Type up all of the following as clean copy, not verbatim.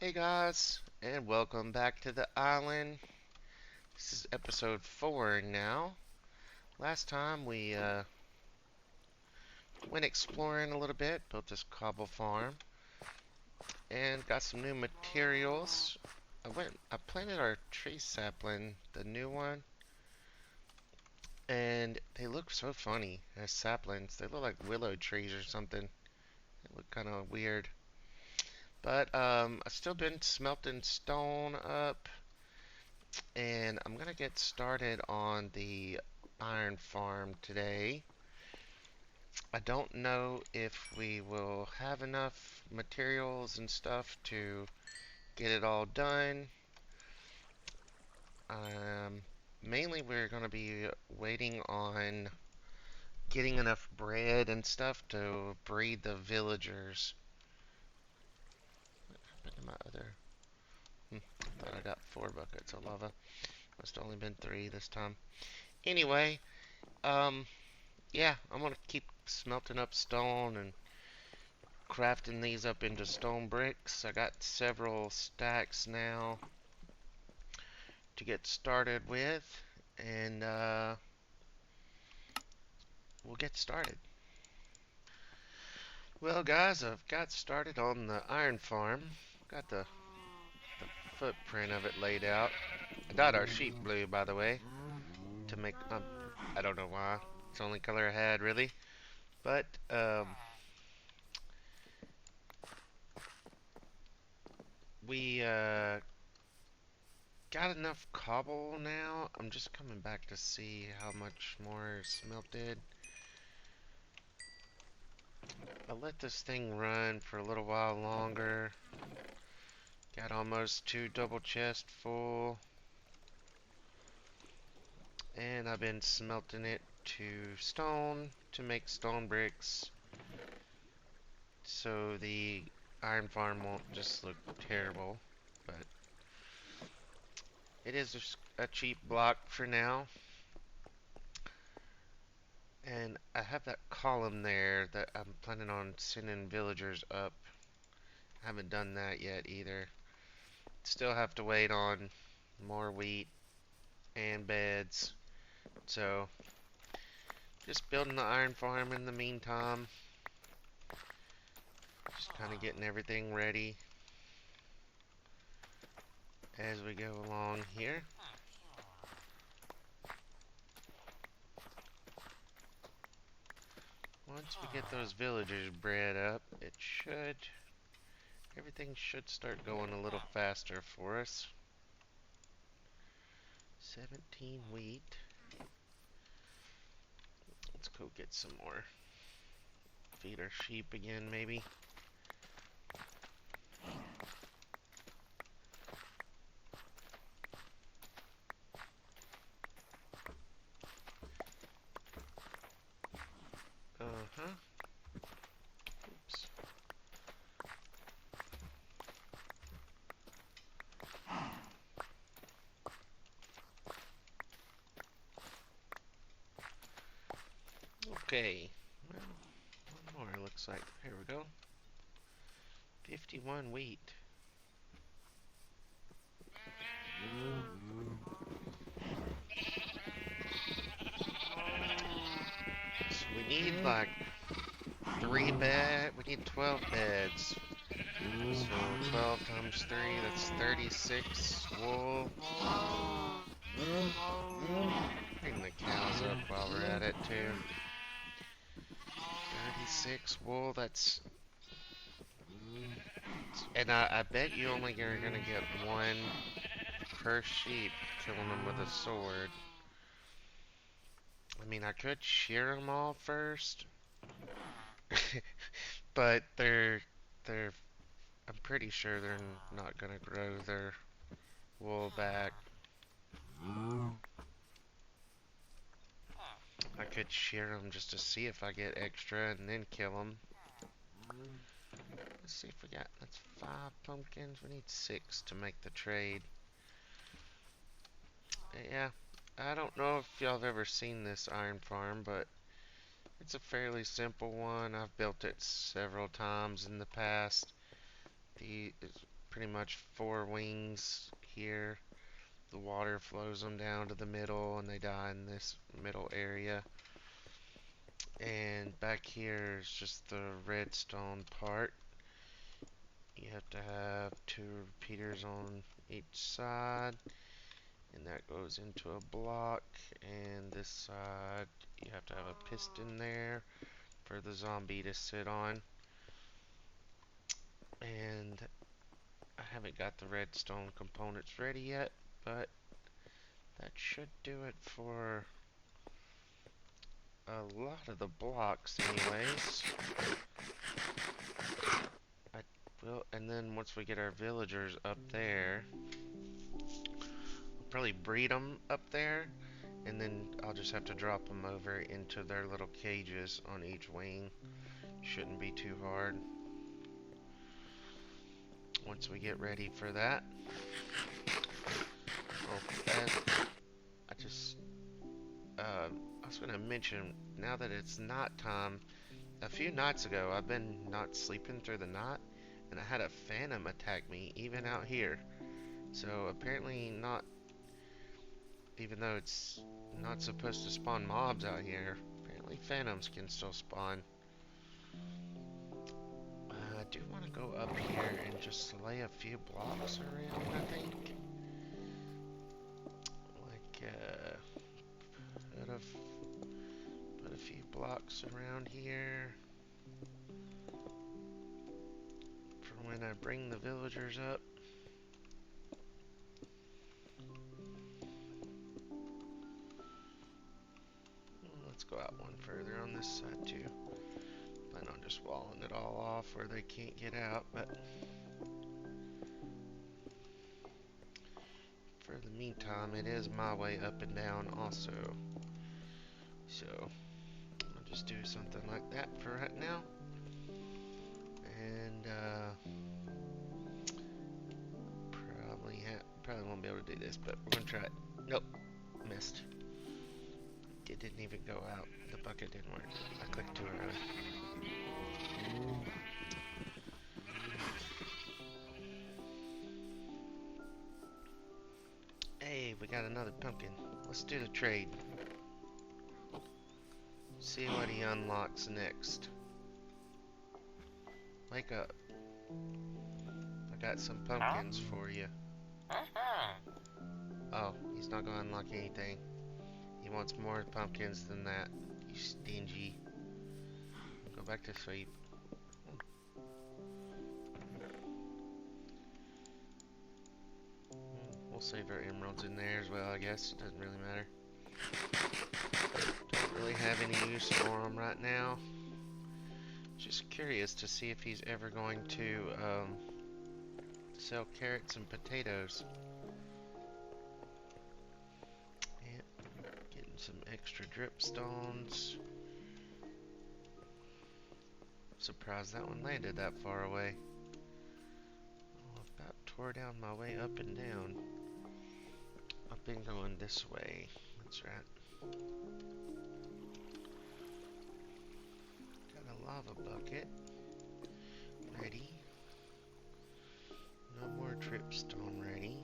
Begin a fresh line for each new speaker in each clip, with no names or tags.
Hey guys, and welcome back to the island. This is episode 4 now. Last time we went exploring a little bit, built this cobble farm, and got some new materials. I planted our tree sapling, the new one, and they look so funny as saplings. They look like willow trees or something. They look kind of weird. But I've still been smelting stone up, and I'm gonna get started on the iron farm today. I don't know if we will have enough materials and stuff to get it all done. Um, Mainly, we're going to be waiting on getting enough bread and stuff to breed the villagers. What happened to my other? Thought I got 4 buckets of lava. Must have only been 3 this time. Anyway, um, yeah, I'm gonna keep smelting up stone and crafting these up into stone bricks. I got several stacks now to get started with, and we'll get started. Well, guys, I've got started on the iron farm. Got the footprint of it laid out. I dyed our sheep blue, by the way, to make. I don't know why. It's the only color I had, really. But we got enough cobble now. I'm just coming back to see how much more is smelted. I'll let this thing run for a little while longer. Got almost 2 double chests full. And I've been smelting it to stone to make stone bricks so the iron farm won't just look terrible. But it is a cheap block for now. And I have that column there that I'm planning on sending villagers up. I haven't done that yet either. Still have to wait on more wheat and beds. So just building the iron farm in the meantime. Just kind of getting everything ready as we go along here. Once we get those villagers bred up, everything should start going a little faster for us. 17 wheat. Let's go get some more. Feed our sheep again, maybe. Uh-huh. Oops. Okay. Well, one more looks like. Here we go. 51 wheat. So we need like we need 12 beds. So 12 times 3, that's 36 wool. Bring the cows up while we're at it too. 36 wool, that's... And I bet you only are gonna get one per sheep killing them with a sword. I mean, I could shear them all first, but they're I'm pretty sure they're not gonna grow their wool back. I could shear them just to see if I get extra and then kill them. Let's see if that's 5 pumpkins. We need 6 to make the trade. Yeah, I don't know if y'all have ever seen this iron farm, but it's a fairly simple one. I've built it several times in the past. The pretty much 4 wings here. The water flows them down to the middle and they die in this middle area. And back here is just the redstone part. You have to have 2 repeaters on each side, and that goes into a block. And this side, you have to have a piston there for the zombie to sit on. And I haven't got the redstone components ready yet, but that should do it for a lot of the blocks anyways. And then once we get our villagers up there, we'll probably breed them up there, and then I'll just have to drop them over into their little cages on each wing. Shouldn't be too hard. Once we get ready for that. Oh, and I was going to mention, now that it's night time, a few nights ago I've been not sleeping through the night, and I had a phantom attack me even out here. So apparently not, even though it's not supposed to spawn mobs out here, apparently phantoms can still spawn. I do want to go up here and just lay a few blocks around, I think. Like, put a few blocks around here for when I bring the villagers up. Let's go out one further on this side too. Plan on just walling it all off where they can't get out, but for the meantime, it is my way up and down also. So, I'll just do something like that for right now. And, probably won't be able to do this, but we're gonna try it. Nope, missed. It didn't even go out. The bucket didn't work. I clicked too early. Hey, we got another pumpkin. Let's do the trade. See what he unlocks next. Wake up. I got some pumpkins for you. Oh, he's not gonna unlock anything. He wants more pumpkins than that. You stingy. Go back to sleep. We'll save our emeralds in there as well, I guess. It doesn't really matter. Don't really have any use for them right now. Just curious to see if he's ever going to sell carrots and potatoes. Yep, getting some extra drip stones. Surprised that one landed that far away. Oh, I've about tore down my way up and down. I've been going this way. That's right. Got a lava bucket ready. No more dripstone ready.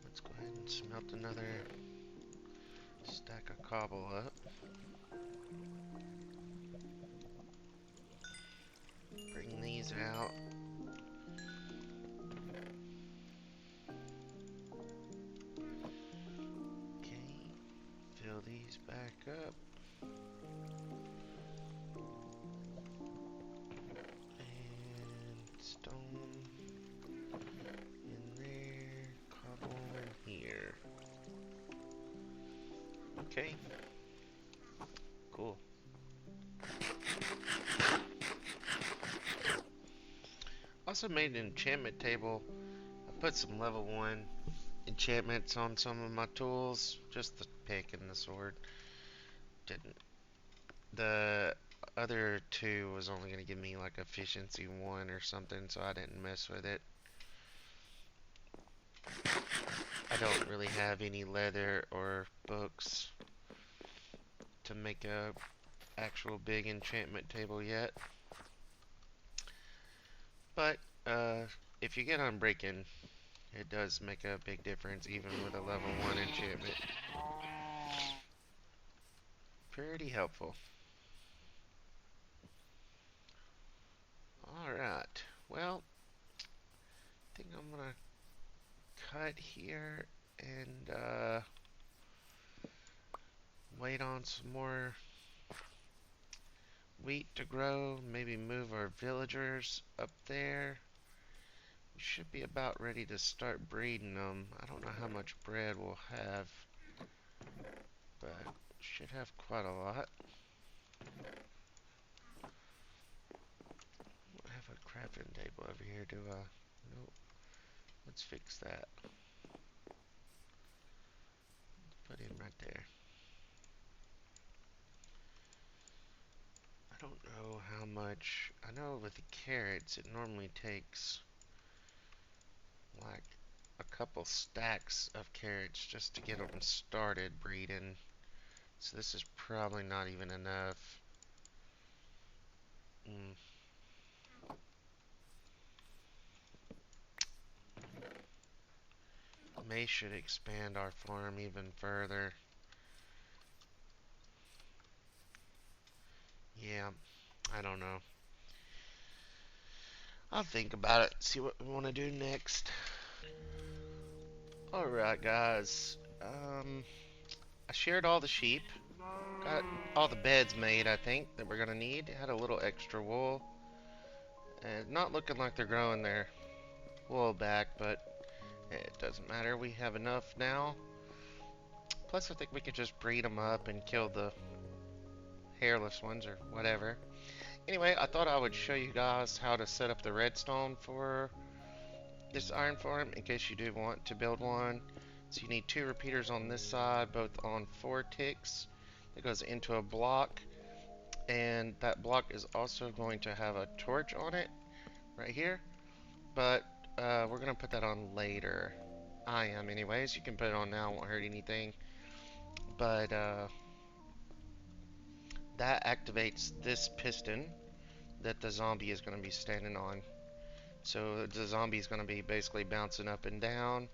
Let's go ahead and smelt another stack of cobble up. Bring these out. Okay, fill these back up. And stone in there, cobble in here. Okay, cool. Also made an enchantment table. I put some level 1 enchantments on some of my tools. Just the pick and the sword. Didn't. The other 2 was only going to give me like efficiency 1 or something, so I didn't mess with it. I don't really have any leather or books to make a actual big enchantment table yet. But if you get Unbreaking, it does make a big difference even with a level 1 enchantment. Pretty helpful. Alright, well, I think I'm gonna cut here and wait on some more wheat to grow. Maybe move our villagers up there. We should be about ready to start breeding them. I don't know how much bread we'll have, but should have quite a lot. I have a crafting table over here. Do I? Nope. Let's fix that. Put him right there. I don't know how much. I know with the carrots, it normally takes like a couple stacks of carrots just to get them started breeding. So this is probably not even enough. Mm. May should expand our farm even further. Yeah, I don't know. I'll think about it, see what we want to do next. Alright, guys. I shared all the sheep. Got all the beds made, I think, that we're going to need. Had a little extra wool. And not looking like they're growing their wool back, but it doesn't matter. We have enough now. Plus, I think we could just breed them up and kill the hairless ones or whatever. Anyway, I thought I would show you guys how to set up the redstone for this iron farm in case you do want to build one. So you need 2 repeaters on this side, both on 4 ticks. It goes into a block, and that block is also going to have a torch on it right here. But we're gonna put that on later. I am, anyways. You can put it on now; won't hurt anything. But that activates this piston that the zombie is going to be standing on. So the zombie is going to be basically bouncing up and down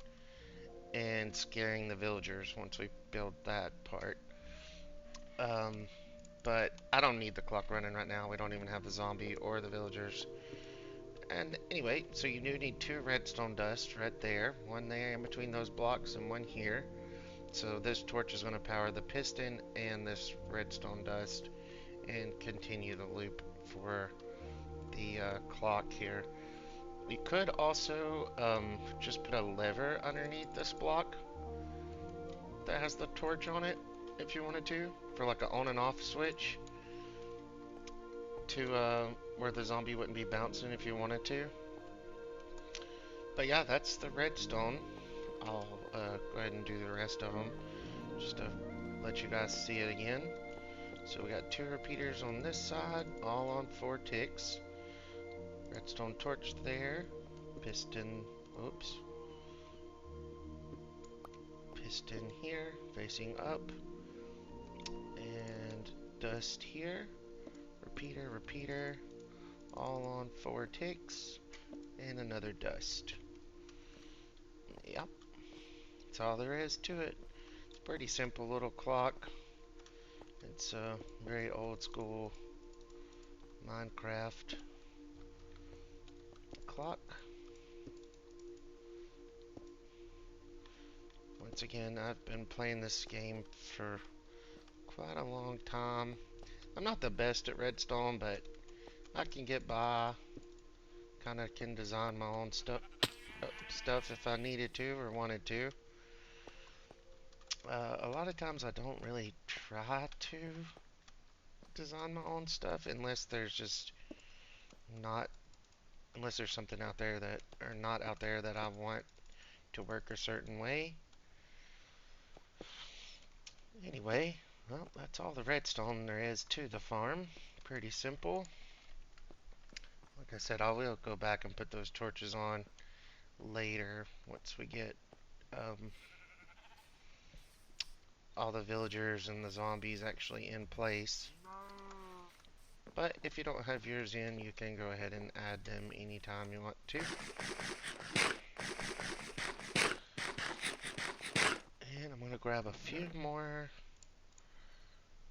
and scaring the villagers once we build that part. Um, but I don't need the clock running right now. We don't even have the zombie or the villagers. And anyway, so you do need 2 redstone dust right there. One there in between those blocks and one here. So this torch is going to power the piston and this redstone dust and continue the loop for the clock here. You could also just put a lever underneath this block that has the torch on it if you wanted to, for like an on and off switch to where the zombie wouldn't be bouncing if you wanted to. But yeah, that's the redstone. I'll go ahead and do the rest of them just to let you guys see it again. So we got 2 repeaters on this side, all on 4 ticks. Redstone torch there. Piston, oops. Piston here, facing up. And dust here. Repeater, repeater. All on 4 ticks. And another dust. Yep. That's all there is to it. It's a pretty simple little clock. It's a very old school Minecraft clock. Once again, I've been playing this game for quite a long time. I'm not the best at redstone, but I can get by. Kind of can design my own stuff if I needed to or wanted to. A lot of times I don't really try to design my own stuff unless there's just not unless there's something out there that or not out there that I want to work a certain way. Anyway, well, that's all the redstone there is to the farm. Pretty simple. Like I said, I will go back and put those torches on later once we get um, all the villagers and the zombies actually in place. But if you don't have yours in, you can go ahead and add them anytime you want to. And I'm going to grab a few more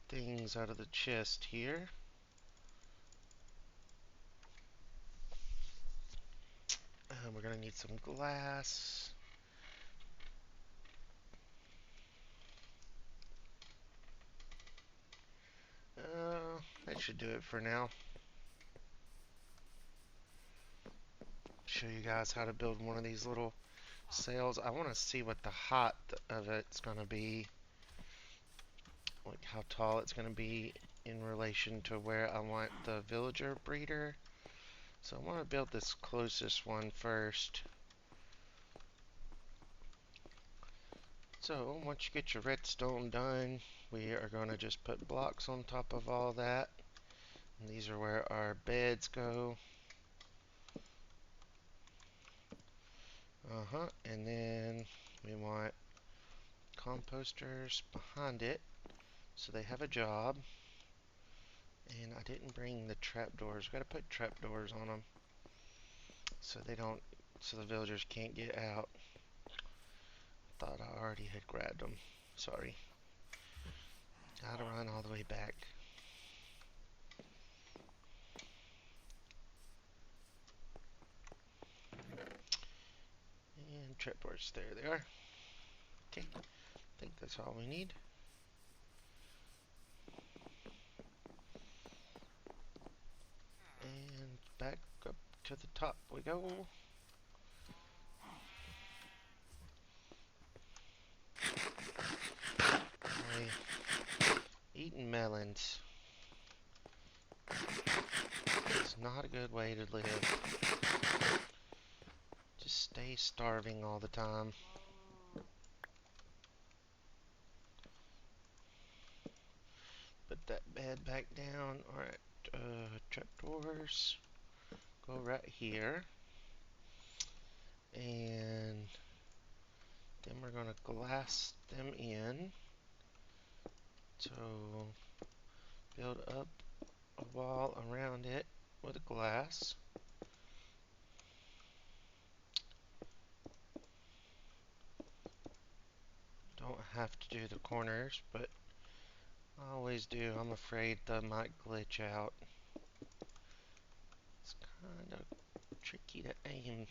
things out of the chest here. We're going to need some glass. That should do it for now. Show you guys how to build one of these little sails. I want to see what the height of it's going to be, like how tall it's going to be in relation to where I want the villager breeder. So I want to build this closest one first. So once you get your redstone done, we are going to just put blocks on top of all that. And these are where our beds go. And then we want composters behind it so they have a job. And I didn't bring the trapdoors. Got to put trapdoors on them so they don't, so the villagers can't get out. Thought I already had grabbed them. Sorry. Gotta run all the way back. And trapdoors, there they are. Okay, I think that's all we need. And back up to the top we go. Eating melons. It's not a good way to live. Just stay starving all the time. Put that bed back down. Alright, trapdoors go right here. And then we're going to glass them in. So build up a wall around it with glass. Don't have to do the corners, but I always do. I'm afraid they might glitch out. It's kind of tricky to aim.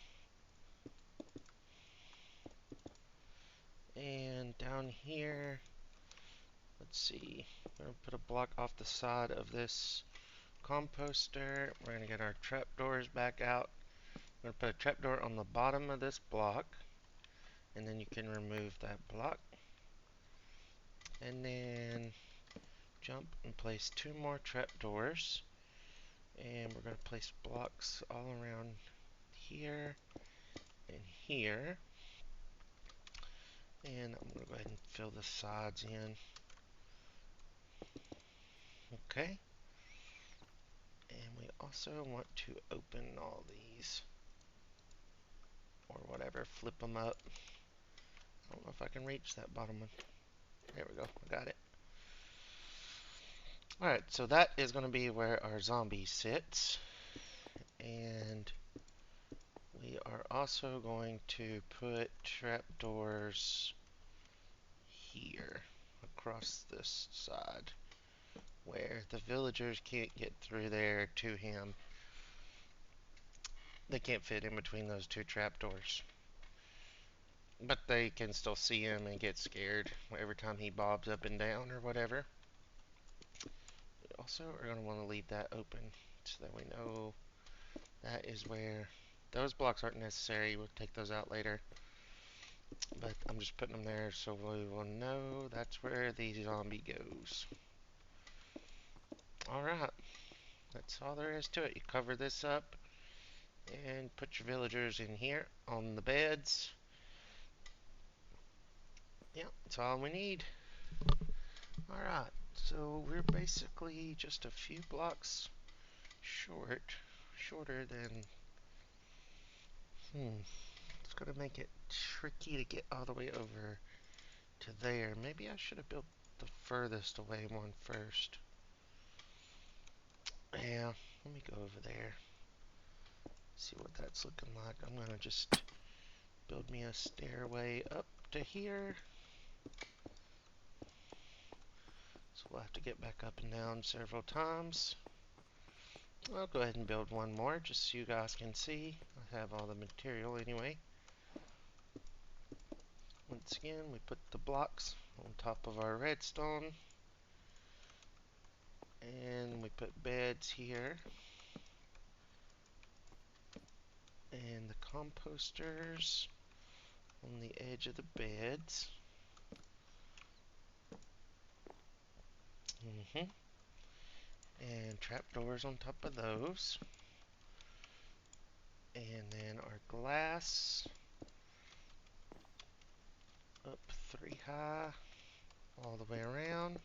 And down here, let's see, we're going to put a block off the side of this composter. We're going to get our trapdoors back out. We're going to put a trapdoor on the bottom of this block, and then you can remove that block. And then jump and place 2 more trapdoors. And we're going to place blocks all around here and here. And I'm going to go ahead and fill the sides in. Okay. And we also want to open all these. Or whatever, flip them up. I don't know if I can reach that bottom one. There we go, I got it. Alright, so that is going to be where our zombie sits. And we are also going to put trapdoors here across this side where the villagers can't get through there to him. They can't fit in between those 2 trapdoors. But they can still see him and get scared every time he bobs up and down or whatever. We also are going to want to leave that open so that we know that is where those blocks aren't necessary. We'll take those out later. But I'm just putting them there so we will know that's where the zombie goes. Alright, that's all there is to it. You cover this up and put your villagers in here on the beds. Yeah, that's all we need. Alright, so we're basically just a few blocks shorter than, it's gonna make it tricky to get all the way over to there. Maybe I should have built the furthest away one first. Yeah, let me go over there, see what that's looking like. I'm gonna just build me a stairway up to here. So we'll have to get back up and down several times. I'll go ahead and build one more just so you guys can see. I have all the material anyway. Once again, we put the blocks on top of our redstone. And we put beds here. And the composters on the edge of the beds. And trapdoors on top of those. And then our glass up 3 high all the way around.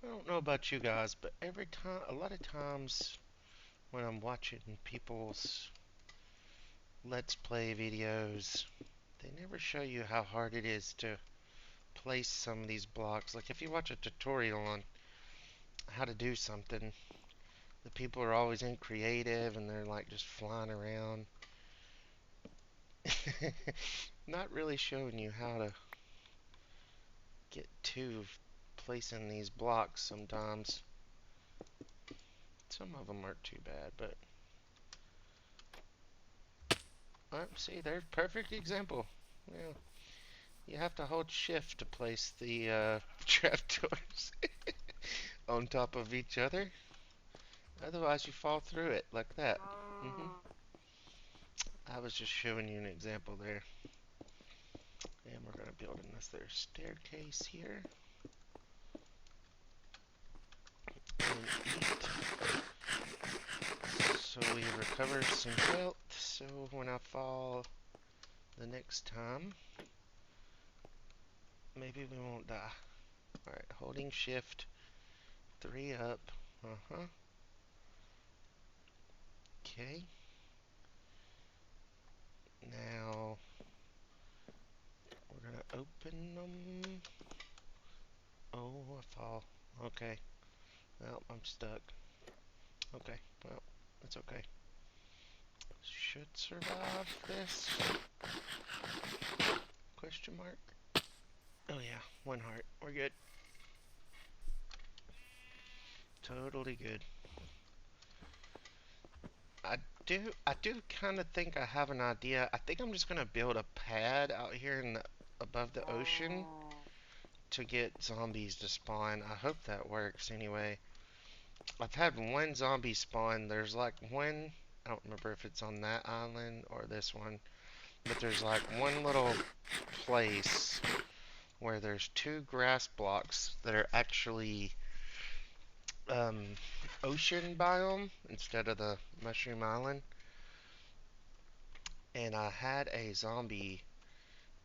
I don't know about you guys, but every time, a lot of times when I'm watching people's Let's Play videos, they never show you how hard it is to place some of these blocks. Like if you watch a tutorial on how to do something, the people are always in creative and they're like just flying around. Not really showing you how to get to placing these blocks sometimes. Some of them aren't too bad, but see, they're perfect example. Yeah, you have to hold shift to place the trapdoors on top of each other. Otherwise, you fall through it like that. hmm I was just showing you an example there. And we're going to build another staircase here. And eat. So we recover some health. So when I fall the next time, maybe we won't die. Alright, holding shift, 3 up. Okay. Now, we're gonna open them. Oh, I fall. Okay. Well, I'm stuck. Okay, well, that's okay. Should survive this? Question mark? Oh yeah, 1 heart. We're good. Totally good. I do kind of think I have an idea. I think I'm just gonna build a pad out here in the, above the ocean to get zombies to spawn. I hope that works anyway. I've had one zombie spawn. There's like one, I don't remember if it's on that island or this one, but there's like one little place where there's 2 grass blocks that are actually um, ocean biome instead of the mushroom island. And I had a zombie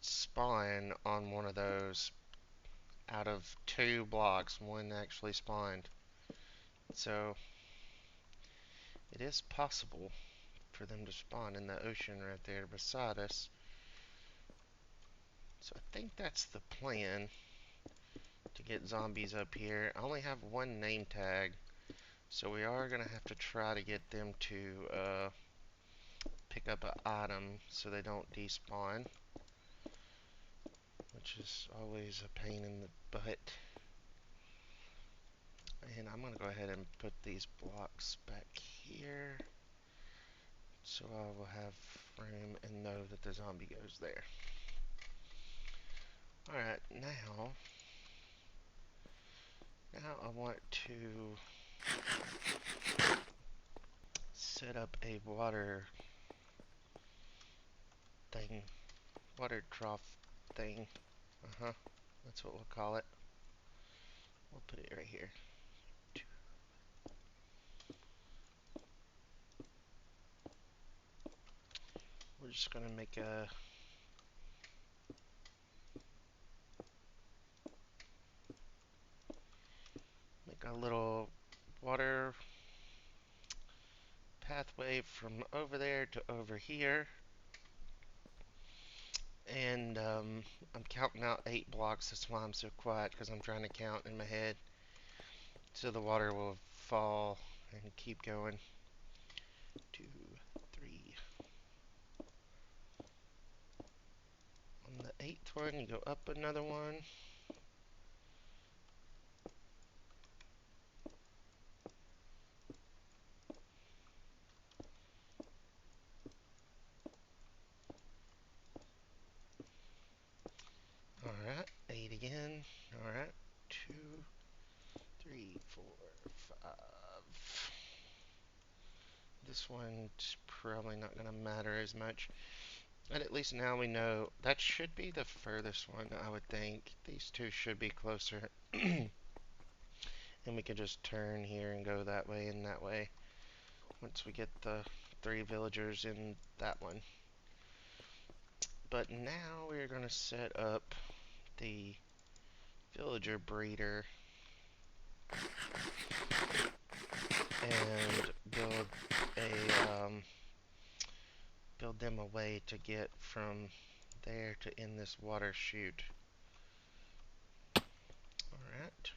spawn on one of those out of 2 blocks. One actually spawned. So it is possible for them to spawn in the ocean right there beside us. So I think that's the plan to get zombies up here. I only have 1 name tag, so we are going to have to try to get them to pick up an item so they don't despawn, which is always a pain in the butt. And I'm going to go ahead and put these blocks back here so I will have room and know that the zombie goes there. Alright, now I want to set up a water thing, water trough thing. That's what we'll call it. We'll put it right here. We're just gonna make a little water pathway from over there to over here. And I'm counting out 8 blocks. That's why I'm so quiet, because I'm trying to count in my head. So the water will fall and keep going. 2, 3. On the 8th one, you go up another one. Alright, 8 again. Alright, 2, 3, 4, 5. This one's probably not going to matter as much. But at least now we know that should be the furthest one, I would think. These two should be closer. And we can just turn here and go that way and that way once we get the 3 villagers in that one. But now we're going to set up the villager breeder and build them a way to get from there to in this water chute. Alright.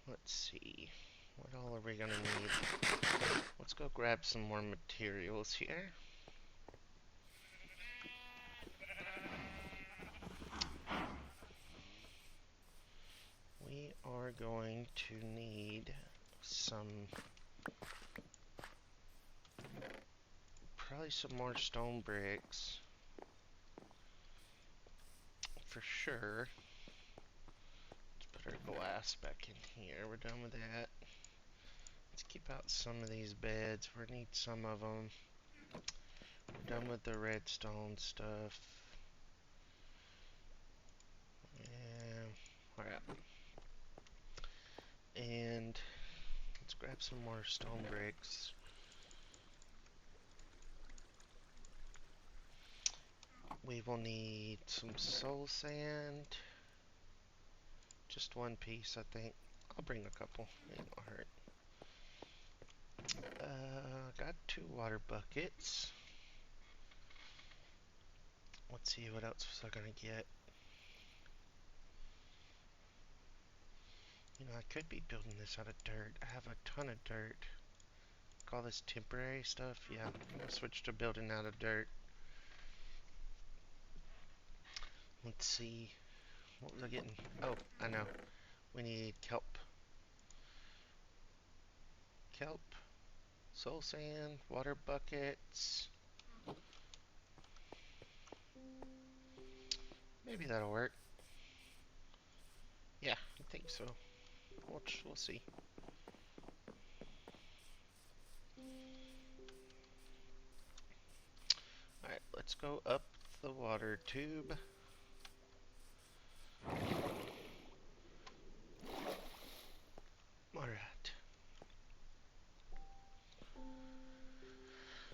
Let's see. What all are we gonna need? Let's go grab some more materials here. We are going to need probably some more stone bricks. For sure. Let's put our glass back in here. We're done with that. Let's keep out some of these beds. We need some of them. We're done with the redstone stuff. Yeah. Alright. And let's grab some more stone bricks. We will need some soul sand. Just one piece, I think. I'll bring a couple. It won't hurt. Got 2 water buckets. Let's see, what else was I gonna get? You know, I could be building this out of dirt. I have a ton of dirt. Call this temporary stuff? Yeah, I'm gonna switch to building out of dirt. Let's see. What was I getting? Oh, I know. We need kelp. Kelp. Soul sand. Water buckets. Maybe that'll work. Yeah, I think so. We'll see. Alright, let's go up the water tube. Alright.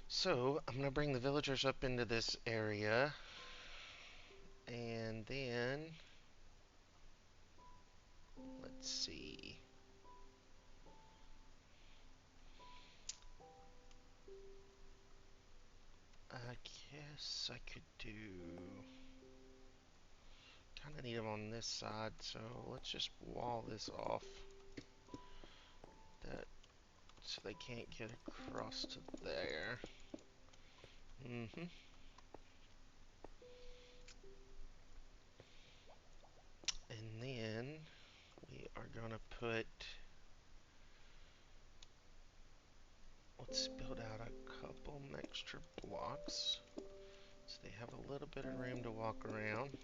So, I'm going to bring the villagers up into this area. And then, let's see. I guess I could do... Kind of need them on this side, so let's just wall this off. So they can't get across to there. And then we are gonna put... Let's build out a couple extra blocks so they have a little bit of room to walk around.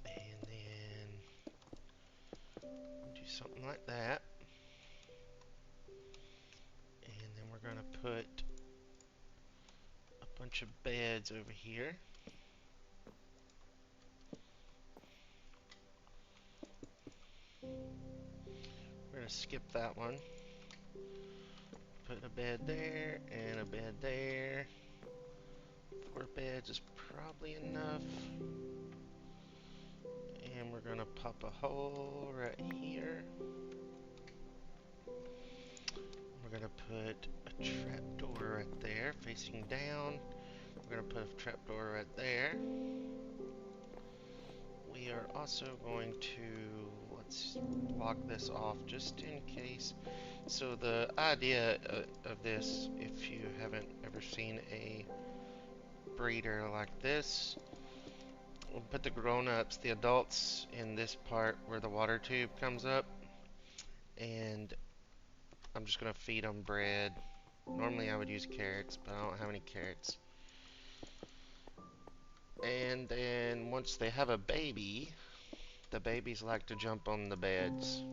And then do something like that. And then we're gonna put a bunch of beds over here. We're gonna skip that one. Put a bed there and a bed there. 4 beds is probably enough. And we're gonna pop a hole right here. We're we're gonna put a trapdoor right there, facing down. We're gonna put a trapdoor right there. We are also going to, let's block this off just in case. So the idea of this, if you haven't ever seen a breeder like this, we'll put the grown-ups, the adults, in this part where the water tube comes up, and I'm just gonna feed them bread. Normally I would use carrots, but I don't have any carrots. And then once they have a baby, the babies like to jump on the beds.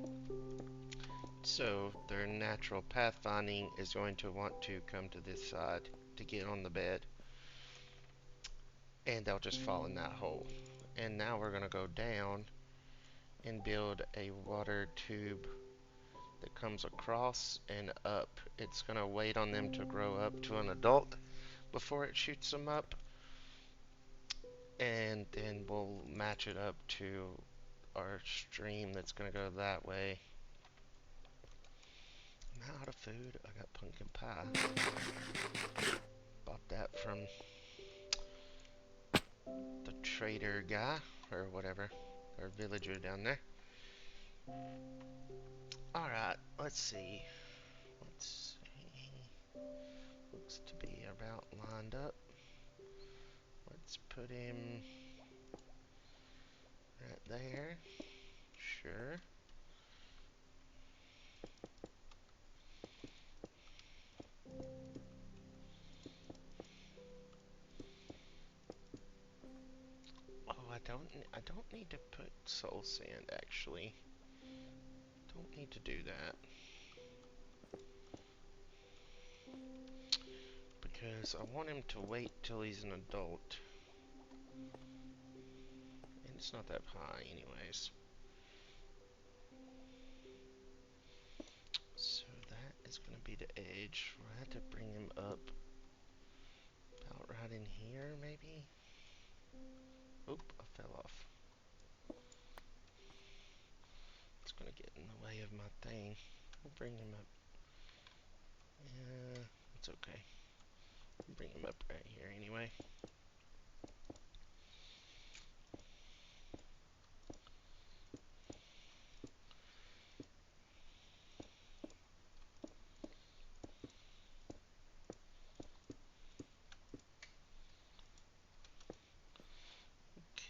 So their natural pathfinding is going to want to come to this side to get on the bed. And they'll just fall in that hole. And now we're going to go down and build a water tube that comes across and up. It's going to wait on them to grow up to an adult before it shoots them up. And then we'll match it up to our stream that's going to go that way. I'm out of food. I got pumpkin pie. Bought that from the trader guy, or whatever, or villager down there. Alright, let's see. Let's see. Looks to be about lined up. Let's put him right there. Sure. Oh, I don't need to put soul sand actually. Don't need to do that. Because I want him to wait till he's an adult. And it's not that high anyways. So that is going to be the edge. We'll have to bring him up about right in here maybe. Oop, I fell off. It's going to get in the way of my thing. We'll bring him up. Yeah, it's okay. We'll bring him up right here anyway.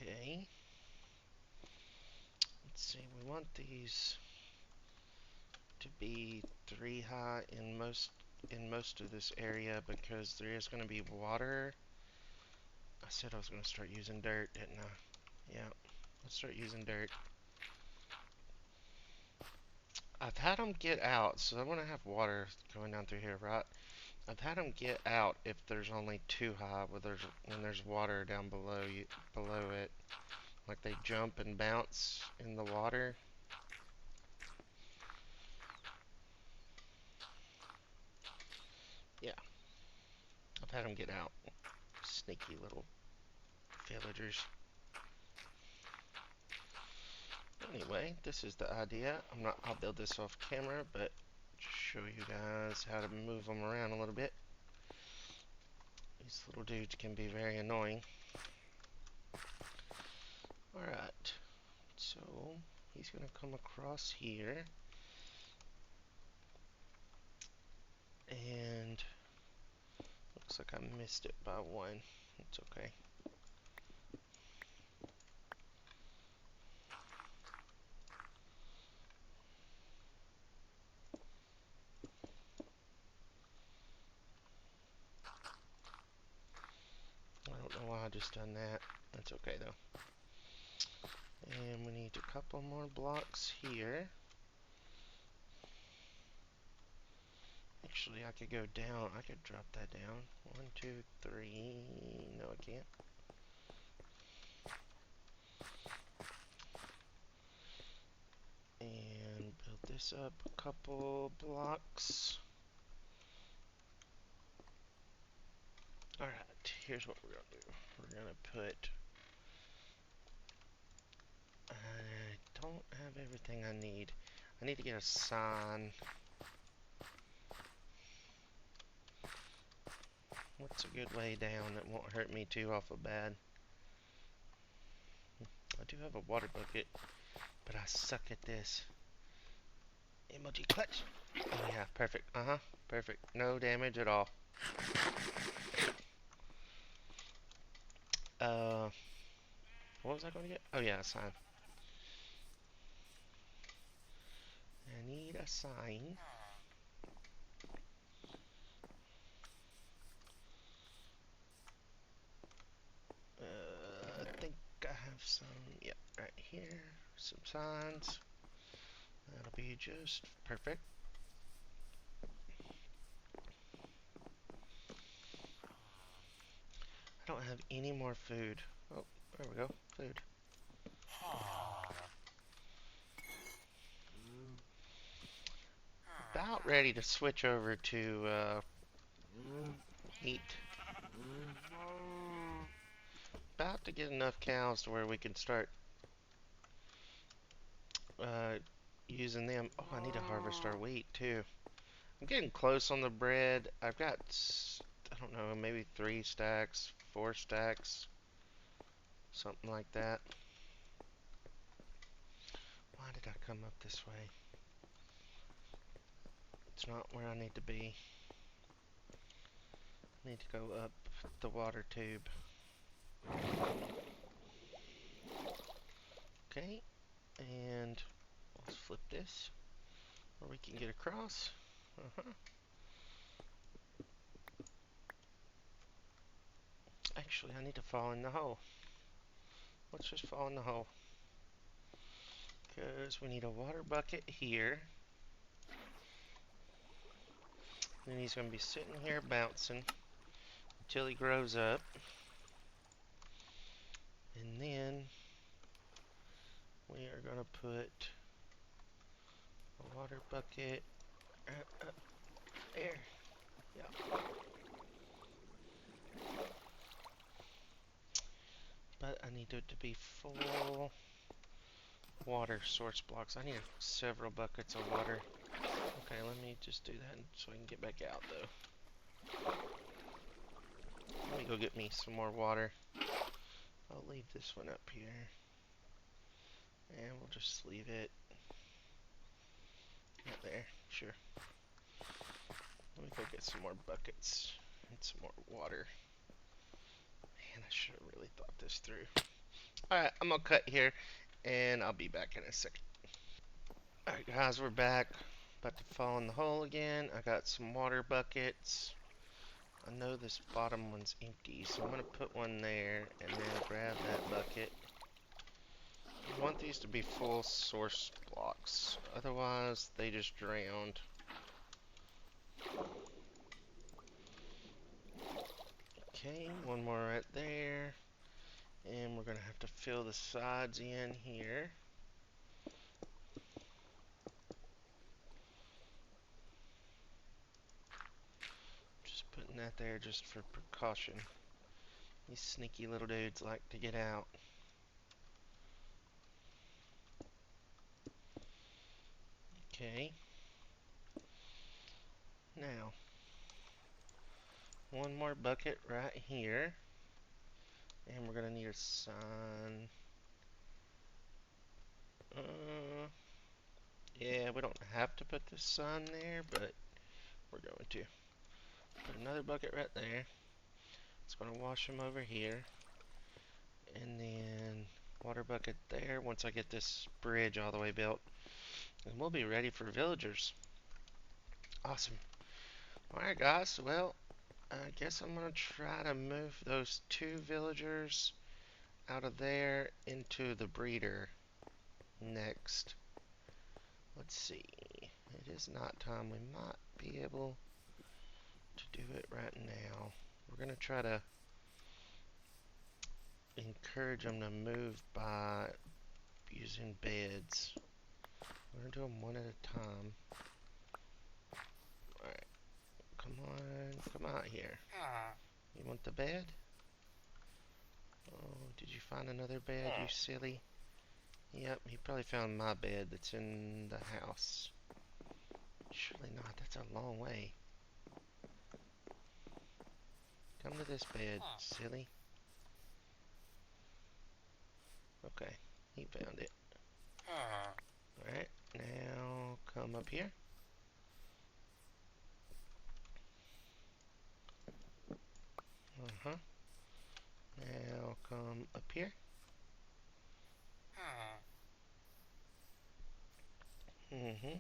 Okay. Let's see, we want these to be 3 high in most of this area because there is going to be water. I said I was going to start using dirt, didn't I? Yeah, let's start using dirt. I've had them get out, so I want to have water going down through here, right? I've had them get out if there's only 2 high, when there's water down below it. Like they jump and bounce in the water. Yeah, I've had them get out. Sneaky little villagers. Anyway, this is the idea. I'll build this off camera, but show you guys how to move them around a little bit. These little dudes can be very annoying. Alright, so he's going to come across here. And looks like I missed it by 1. It's okay. I don't know why I just done that. That's okay though. And we need a couple more blocks here. Actually, I could go down. I could drop that down. 1, 2, 3. No, I can't. And build this up a couple blocks. Alright, here's what we're going to do. We're going to put... I don't have everything I need. I need to get a sign. What's a good way down that won't hurt me too awful bad? I do have a water bucket, but I suck at this. Emoji clutch! Oh yeah, perfect. Perfect. No damage at all. Uh, what was I going to get? Oh yeah, a sign. I need a sign. I think I have some, yep, right here. Some signs. That'll be just perfect. I don't have any more food. Oh, there we go. Food. About ready to switch over to meat. About to get enough cows to where we can start uh, using them. Oh, I need to harvest our wheat too. I'm getting close on the bread. I've got, I don't know, maybe 3 stacks, 4 stacks, something like that. Why did I come up this way? It's not where I need to be. I need to go up the water tube. Okay, and let's flip this where we can get across. Actually, I need to fall in the hole. Let's just fall in the hole. Because we need a water bucket here. Then he's going to be sitting here bouncing until he grows up. And then we are going to put a water bucket up there. Yeah. But I need it to be full water source blocks. I need several buckets of water. Okay, let me just do that so I can get back out though. Let me go get me some more water. I'll leave this one up here. And we'll just leave it right there. Sure. Let me go get some more buckets and some more water. Man, I should have really thought this through. Alright, I'm gonna cut here and I'll be back in a second. Alright guys, we're back. About to fall in the hole again. I got some water buckets. I know this bottom one's empty, so I'm gonna put one there and then grab that bucket. I want these to be full source blocks, otherwise they just drowned. Okay, one more right there. And we're gonna have to fill the sides in here. Just putting that there just for precaution. These sneaky little dudes like to get out. Okay. Now, one more bucket right here. And we're gonna need a sign. Yeah, we don't have to put the sun there, but we're going to. Put another bucket right there. It's going to wash them over here. And then water bucket there once I get this bridge all the way built. And we'll be ready for villagers. Awesome. Alright guys, well, I guess I'm going to try to move those 2 villagers out of there into the breeder next. Let's see. It is night time. We might be able to do it right now. We're going to try to encourage them to move by using beds. We're going to do them one at a time. Alright. Come on. Come out here. You want the bed? Oh, did you find another bed, you silly? Yep, he probably found my bed that's in the house. Surely not. That's a long way. Come to this bed, silly. Okay, he found it. Alright, now come up here. Uh-huh. Now come up here. Mm-hmm.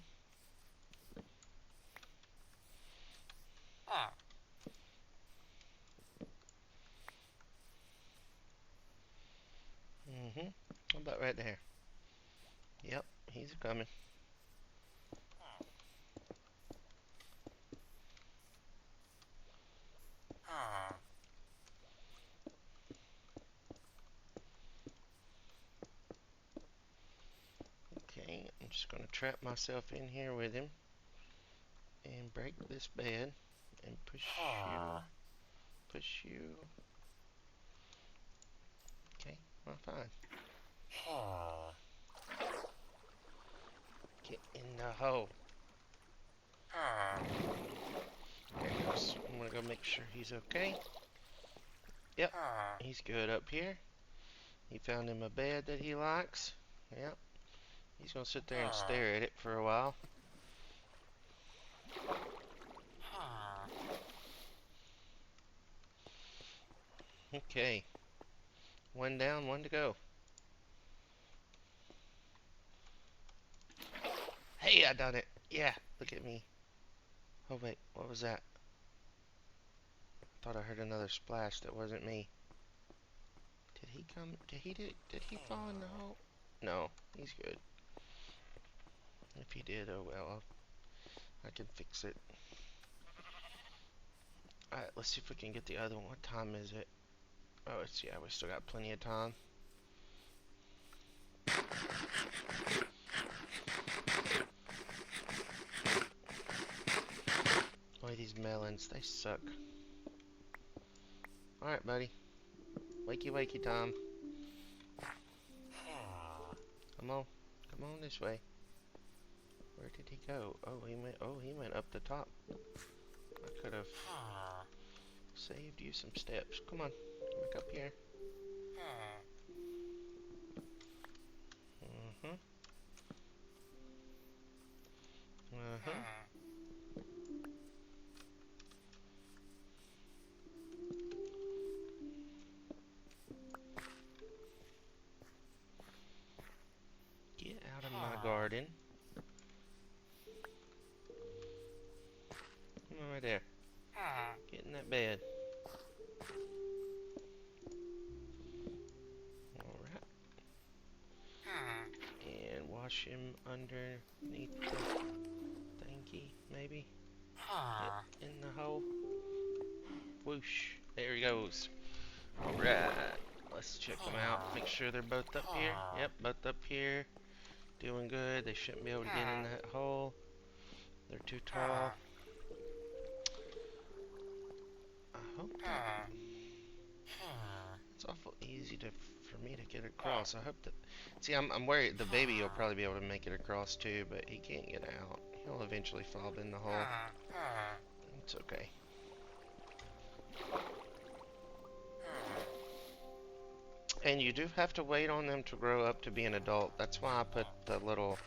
Mm-hmm. How about right there? Yep, he's coming. Okay, I'm just gonna trap myself in here with him and break this bed and push you. Okay, well, fine. Get in the hole. There he goes. I'm gonna go make sure he's okay. Yep, he's good up here. He found him a bed that he likes. Yep, he's gonna sit there and stare at it for a while. Okay, one down, one to go. Hey, I done it. Yeah, look at me. Oh wait, what was that? Thought I heard another splash. That wasn't me. Did he come? Did he fall in the hole? No, he's good. If he did, oh well. I can fix it. Alright, let's see if we can get the other one. What time is it? Oh, it's, yeah, we still got plenty of time. Boy, these melons, they suck. Alright, buddy. Wakey, wakey time. Come on. Come on this way. Where did he go? Oh, he went up the top. I could have saved you some steps. Come on. Back up here. Uh-huh. Uh-huh. Get out of my garden. Come on right there. Get in that bed. Alright. And wash him underneath the thingy, maybe. Get in the hole. Whoosh. There he goes. Alright. Let's check them out. Make sure they're both up here. Yep, both up here. Doing good. They shouldn't be able to get in that hole. They're too tall. I hope that... It's awful easy for me to get across. I hope that... See, I'm worried the baby will probably be able to make it across too, but he can't get out. He'll eventually fall in the hole. It's okay. And you do have to wait on them to grow up to be an adult. That's why I put the little,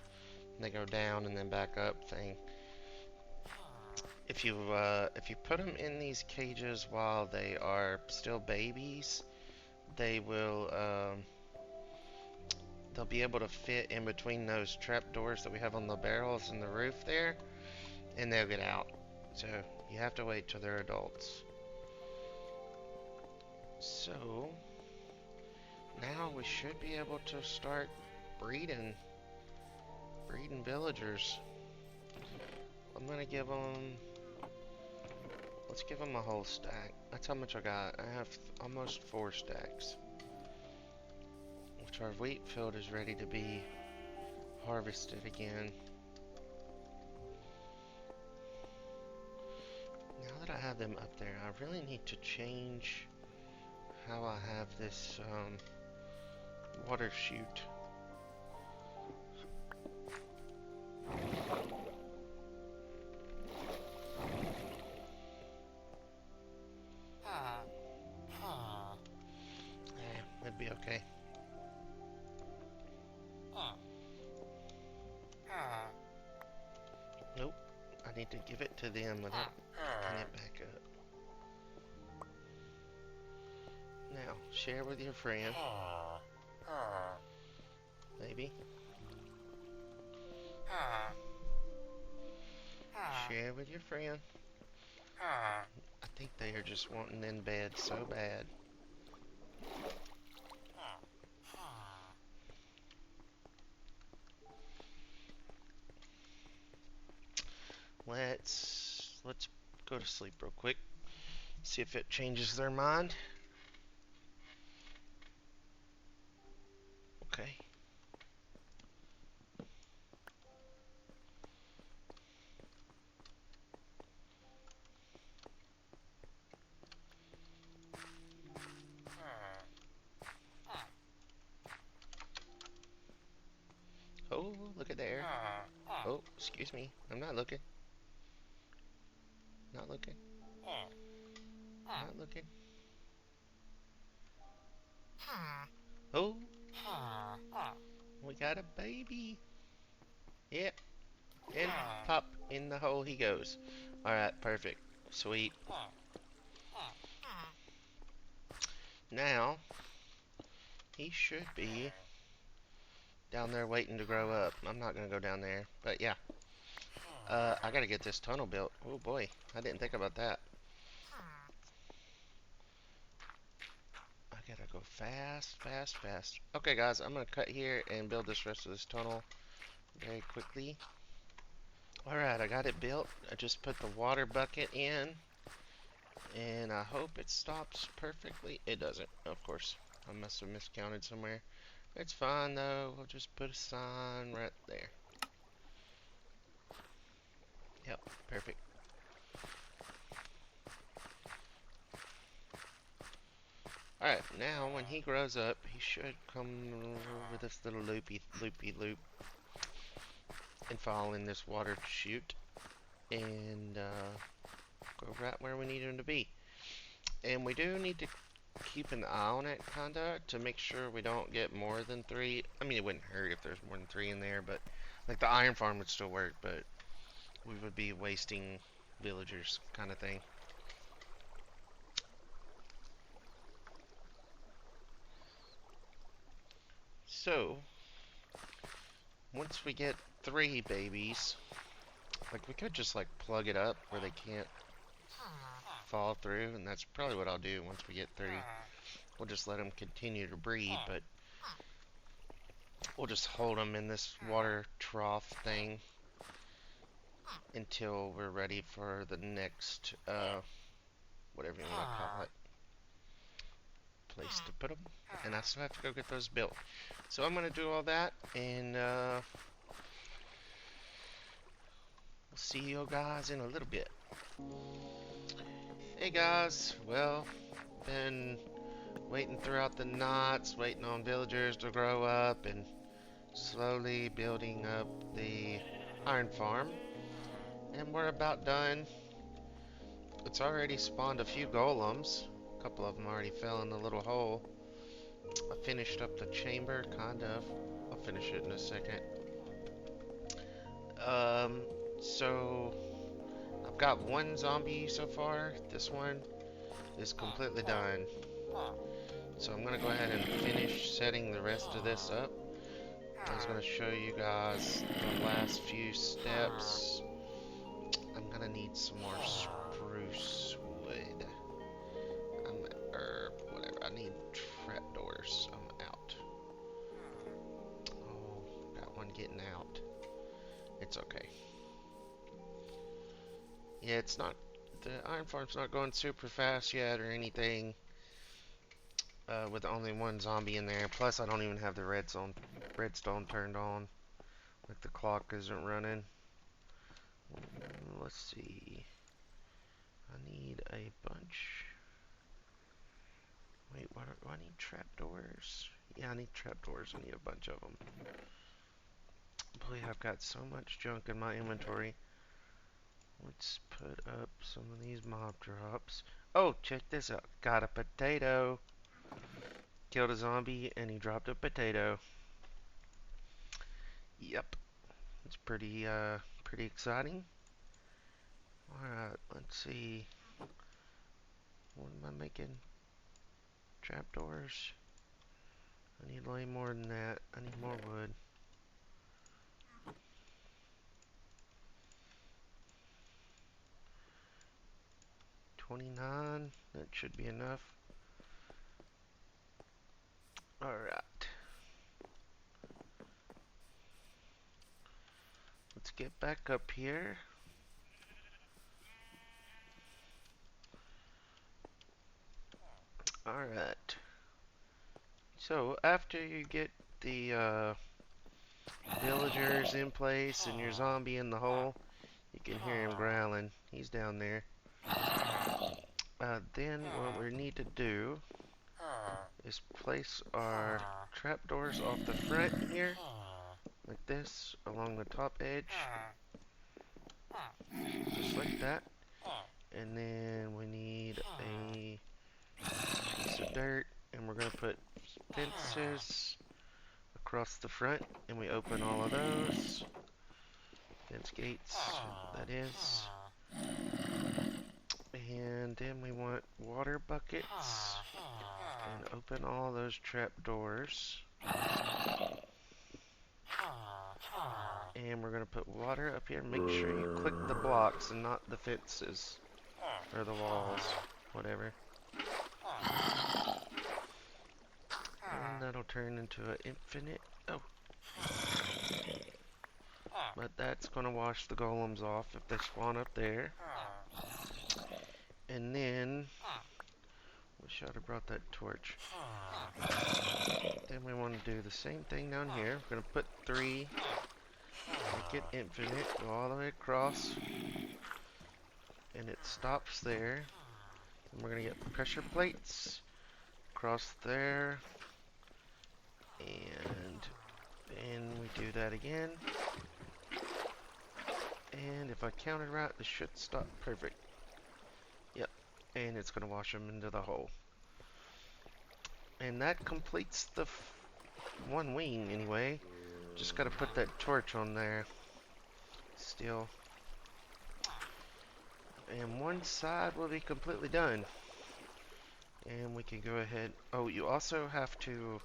they go down and then back up thing. If you put them in these cages while they are still babies, they will they'll be able to fit in between those trap doors that we have on the barrels and the roof there, and they'll get out. So you have to wait till they're adults. So now we should be able to start breeding villagers. I'm gonna give them, let's give them a whole stack. That's how much I got. I have almost 4 stacks. Which our wheat field is ready to be harvested again. Now that I have them up there, I really need to change how I have this water chute. Should be okay. Nope. I need to give it to them without picking it back up. Now, share with your friend. Maybe. Share with your friend. I think they are just wanting in bed so bad. Let's go to sleep real quick. See if it changes their mind. Okay. Oh, look at there. Oh, excuse me. I'm not looking. Not looking. Not looking. Oh, we got a baby. Yep. And pop in the hole he goes. Alright, perfect. Sweet. Now, he should be down there waiting to grow up. I'm not going to go down there. But yeah. I got to get this tunnel built. Oh boy. I didn't think about that. I got to go fast, fast, fast. Okay, guys. I'm going to cut here and build this rest of this tunnel very quickly. Alright, I got it built. I just put the water bucket in. And I hope it stops perfectly. It doesn't, of course. I must have miscounted somewhere. It's fine though. We'll just put a sign right there. Yep, perfect. Alright, now when he grows up, he should come over this little loopy loop and fall in this water chute and go right where we need him to be. And we do need to keep an eye on it, kinda, to make sure we don't get more than 3. I mean, it wouldn't hurt if there's more than 3 in there, but like the iron farm would still work, but we would be wasting villagers, kind of thing. So, once we get 3 babies, like we could just like plug it up where they can't fall through, and that's probably what I'll do once we get 3. We'll just let them continue to breed, but we'll just hold them in this water trough thing until we're ready for the next, whatever you want to call it, place to put them. And I still have to go get those built. So I'm going to do all that, and we'll see you guys in a little bit. Hey guys, well, been waiting throughout the nights, waiting on villagers to grow up, and slowly building up the iron farm. And we're about done. It's already spawned a few golems. A couple of them already fell in the little hole. I finished up the chamber, kind of. I'll finish it in a second. So I've got 1 zombie so far. This one is completely done. So I'm gonna go ahead and finish setting the rest of this up. I was gonna show you guys the last few steps. I'm gonna need some more spruce wood. Or whatever. I need trapdoors. I'm out. Oh, got one getting out. It's okay. Yeah, it's not. The iron farm's not going super fast yet or anything. With only 1 zombie in there. Plus, I don't even have the redstone turned on. Like the clock isn't running. Let's see. I need a bunch. Wait, what do I need? Trapdoors? Yeah, I need trapdoors. I need a bunch of them. Boy, I've got so much junk in my inventory. Let's put up some of these mob drops. Oh, check this out. Got a potato. Killed a zombie and he dropped a potato. Yep, it's pretty exciting. Alright, let's see. What am I making? Trapdoors. I need way more than that. I need more wood. 29. That should be enough. Alright. Let's get back up here. Alright. So, after you get the villagers in place and your zombie in the hole, you can hear him growling. He's down there. Then what we need to do is place our trapdoors off the front here, like this, along the top edge, just like that. And then we need a piece of dirt, and we're going to put fences across the front, and we open all of those. Fence gates, that is. And then we want water buckets, and open all those trap doors. And we're going to put water up here. Make sure you click the blocks and not the fences, or the walls, whatever. And that'll turn into an infinite. Oh. But that's going to wash the golems off if they spawn up there. And then, wish I'd have brought that torch. Then we want to do the same thing down here. We're going to put 3, make it infinite, go all the way across. And it stops there. And we're going to get pressure plates across there. And then we do that again. And if I counted right, this should stop perfect. Yep. And it's going to wash them into the hole. And that completes the one wing anyway. Just got to put that torch on there. Still. And one side will be completely done. And we can go ahead. Oh, you also have to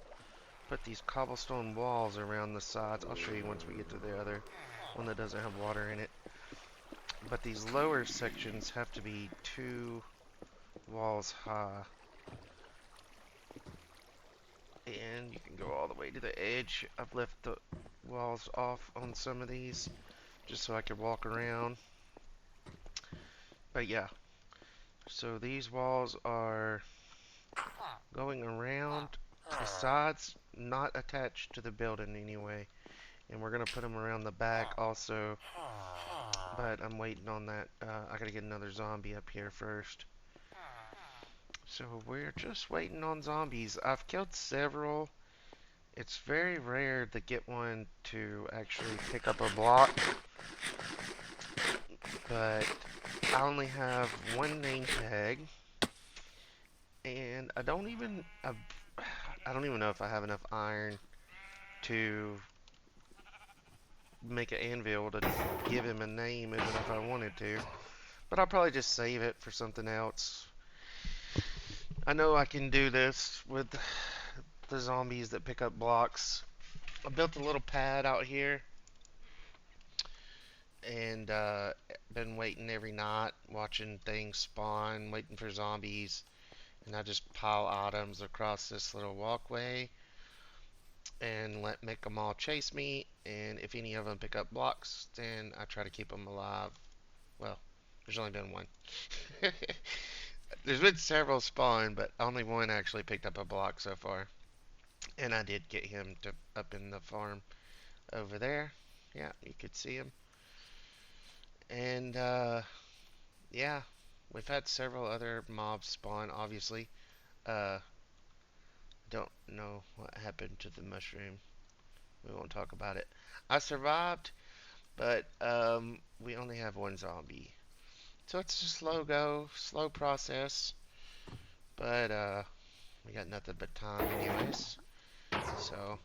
put these cobblestone walls around the sides. I'll show you once we get to the other one that doesn't have water in it. But these lower sections have to be 2 walls high. And you can go all the way to the edge. I've left the walls off on some of these just so I could walk around. But yeah, so these walls are going around the sides, not attached to the building anyway. And we're going to put them around the back also. But I'm waiting on that. I got to get another zombie up here first. So we're just waiting on zombies. I've killed several. It's very rare to get one to actually pick up a block. But I only have 1 name tag. And I don't even know if I have enough iron to make an anvil to give him a name even if I wanted to. But I'll probably just save it for something else. I know I can do this with the zombies that pick up blocks. I built a little pad out here and been waiting every night, watching things spawn, waiting for zombies, and I just pile items across this little walkway and make them all chase me, and if any of them pick up blocks, then I try to keep them alive. Well, there's only been one. There's been several spawn, but only one actually picked up a block so far. And I did get him to up in the farm over there. Yeah, you could see him. And yeah, we've had several other mobs spawn, obviously. Don't know what happened to the mushroom. We won't talk about it. I survived, but we only have 1 zombie. So it's a slow go, slow process. But We got nothing but time anyways. So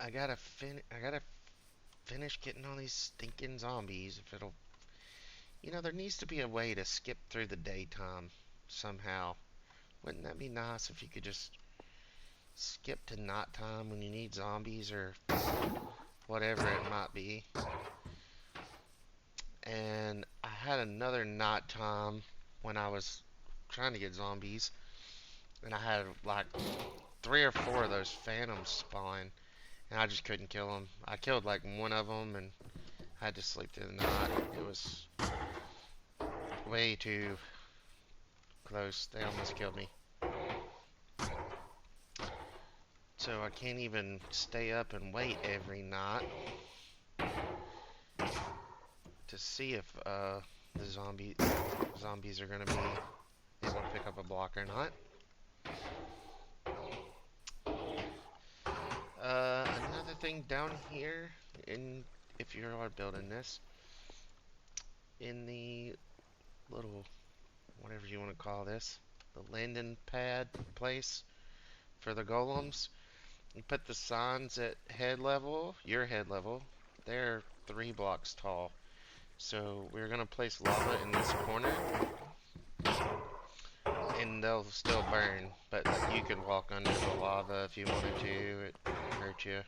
I gotta finish getting all these stinking zombies. If it'll, there needs to be a way to skip through the daytime somehow. Wouldn't that be nice if you could just skip to nighttime when you need zombies or whatever it might be? And I had another nighttime when I was trying to get zombies, and I had like 3 or 4 of those phantoms spawn, and I just couldn't kill them. I killed like one of them and had to sleep through the night. It was way too close. They almost killed me. So I can't even stay up and wait every night to see if the zombies are gonna be able to pick up a block or not. Another thing down here, if you are building this, in the little, whatever you want to call this, the landing pad place for the golems, you put the signs at head level, your head level. They're 3 blocks tall. So we're gonna place lava in this corner, and they'll still burn, but like you could walk under the lava if you wanted to. It won't hurt you.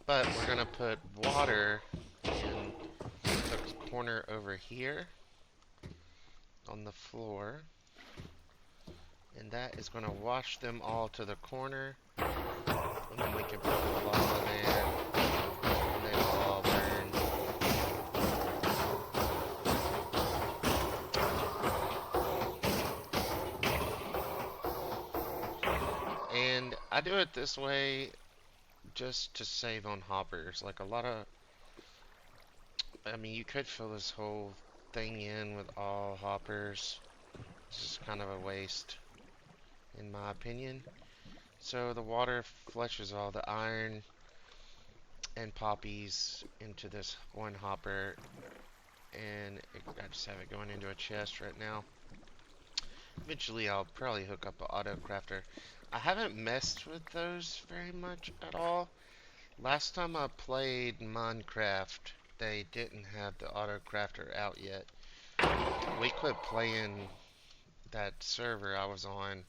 But we're gonna put water in the corner over here on the floor, and that is gonna wash them all to the corner, and then we can put the lava there, and they will all burn. And I do it this way just to save on hoppers. Like I mean, you could fill this whole thing in with all hoppers. It's just kind of a waste, in my opinion. So the water flushes all the iron and poppies into this one hopper, and I just have it going into a chest right now. Eventually I'll probably hook up an auto crafter. I haven't messed with those very much at all. Last time I played Minecraft, they didn't have the auto crafter out yet. We quit playing that server I was on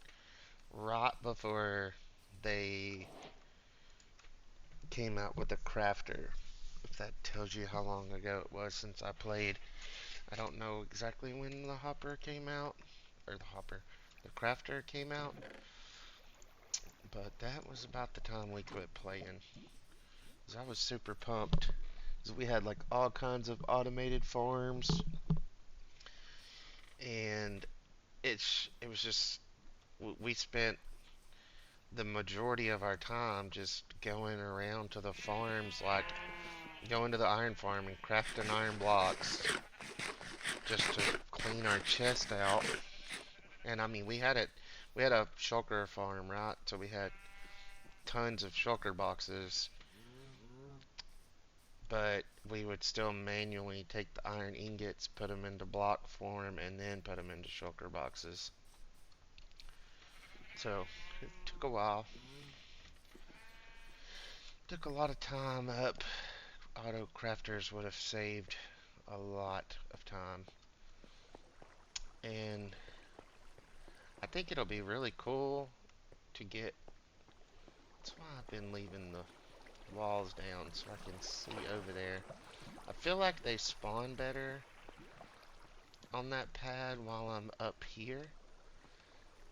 right before they came out with the crafter. If that tells you how long ago it was since I played. I don't know exactly when the hopper came out, or the crafter came out, but that was about the time we quit playing. 'Cause I was super pumped. 'Cause we had like all kinds of automated farms, and it was just we spent the majority of our time just going around to the farms, like going to the iron farm and crafting iron blocks just to clean our chest out. And I mean, we had a shulker farm, right? So we had tons of shulker boxes, but we would still manually take the iron ingots, put them into block form, and then put them into shulker boxes. So it took a while. Took a lot of time up. Auto crafters would have saved a lot of time. And I think it'll be really cool to get. That's why I've been leaving the walls down so I can see over there. I feel like they spawn better on that pad while I'm up here.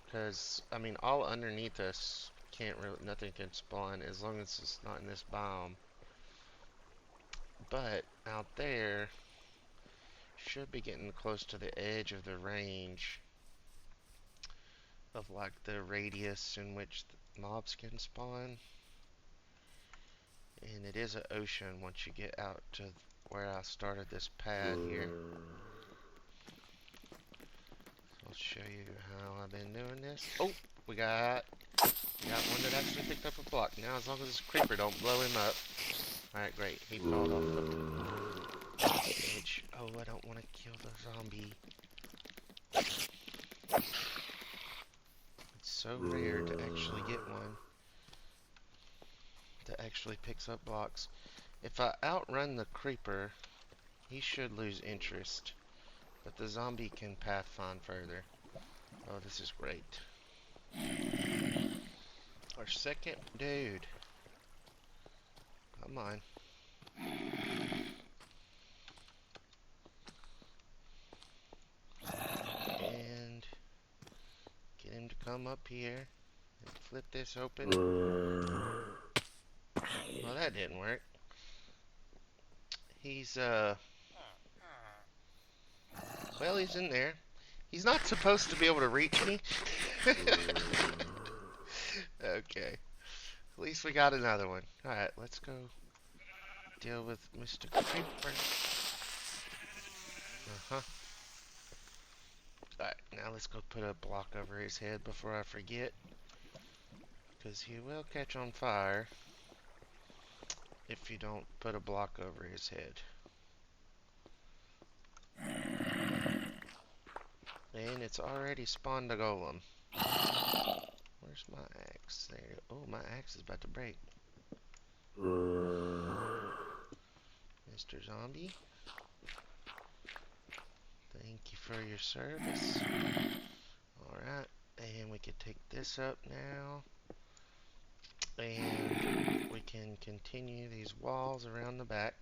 Because, I mean, all underneath us nothing can spawn as long as it's not in this biome. But out there, should be getting close to the edge of the range of like the radius in which the mobs can spawn. And it is an ocean once you get out to where I started this pad here. I'll show you how I've been doing this. Oh, we got one that actually picked up a block. Now as long as this creeper don't blow him up. Alright, great. He crawled off the edge. Oh, I don't want to kill the zombie. so rare to actually get one that actually picks up blocks. If I outrun the creeper, he should lose interest, but the zombie can pathfind further. Oh, this is great. Our second dude. Come on. And get him to come up here and flip this open. Well, that didn't work. He's, well, he's in there. He's not supposed to be able to reach me. Okay. At least we got another one. Alright, let's go deal with Mr. Creeper. Uh-huh. Alright, now let's go put a block over his head before I forget. Because he will catch on fire if you don't put a block over his head. And it's already spawned a golem. Where's my axe? There. Oh, my axe is about to break. Mr. Zombie. Thank you for your service. Alright, and we can take this up now. And we can continue these walls around the back.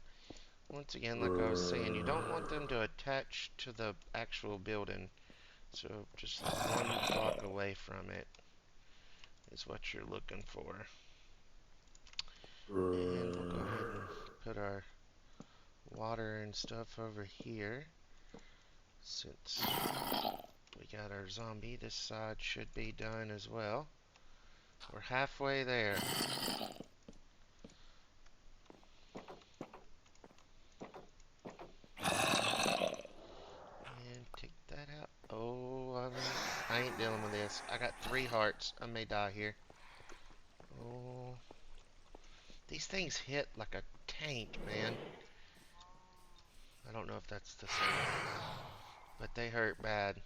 Once again, like I was saying, you don't want them to attach to the actual building. So just one block away from it is what you're looking for. And we'll go ahead and put our water and stuff over here. Since we got our zombie, this side should be done as well. We're halfway there. And take that out. Oh, I ain't dealing with this. I got 3 hearts. I may die here. Oh. These things hit like a tank, man. I don't know if that's the same, but they hurt bad.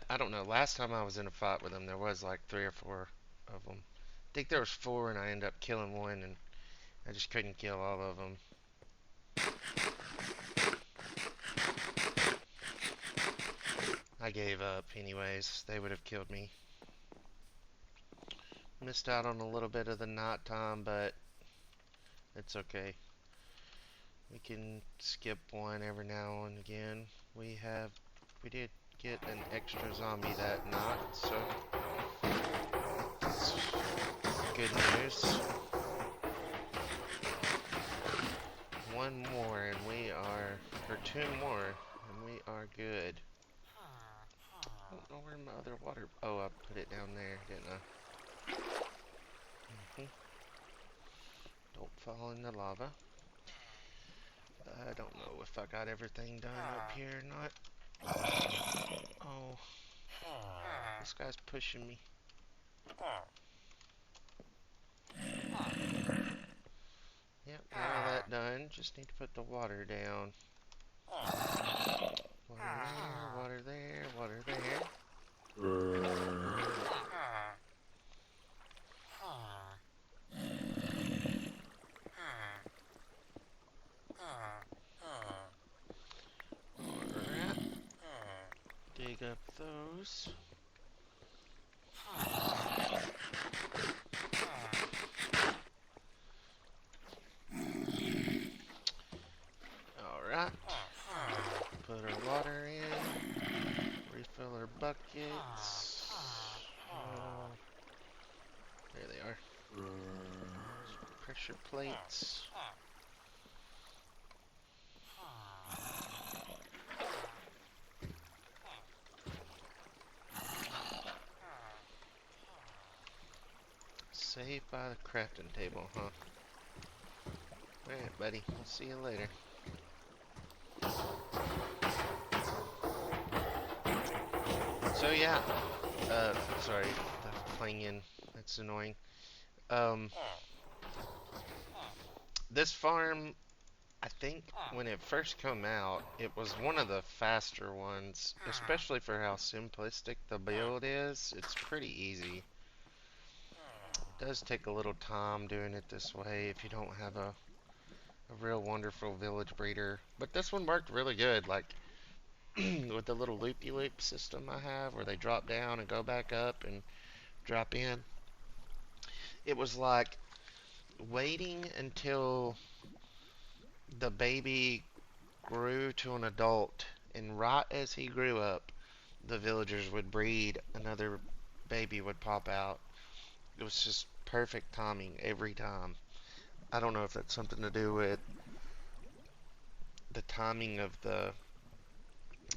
I don't know. Last time I was in a fight with them, there was like 3 or 4 of them. I think there was 4, and I ended up killing one, and I just couldn't kill all of them. I gave up anyways. They would have killed me. Missed out on a little bit of the night time, but it's okay. We can skip one every now and again. We did get an extra zombie that night, so it's good news. One more and we are, or 2 more, and we are good. I don't know where my other water, oh, I put it down there, didn't I? Don't fall in the lava. I don't know if I got everything done up here or not. Oh, this guy's pushing me. Yep, got all that done. Just need to put the water down. Water there, water there. Alright. Dig up those. Alright. Put our water in. Refill our buckets. There they are. Pressure plates. Saved by the crafting table, huh? Alright, buddy. I'll see you later. So yeah, sorry, that's playing in. That's annoying. This farm I think when it first came out, it was one of the faster ones, especially for how simplistic the build is. It's pretty easy. It does take a little time doing it this way if you don't have a real wonderful village breeder. But this one worked really good, like with the little loopy-loop system I have where they drop down and go back up and drop in. It was like waiting until the baby grew to an adult, and right as he grew up, the villagers would breed, another baby would pop out. It was just perfect timing every time. I don't know if that's something to do with the timing of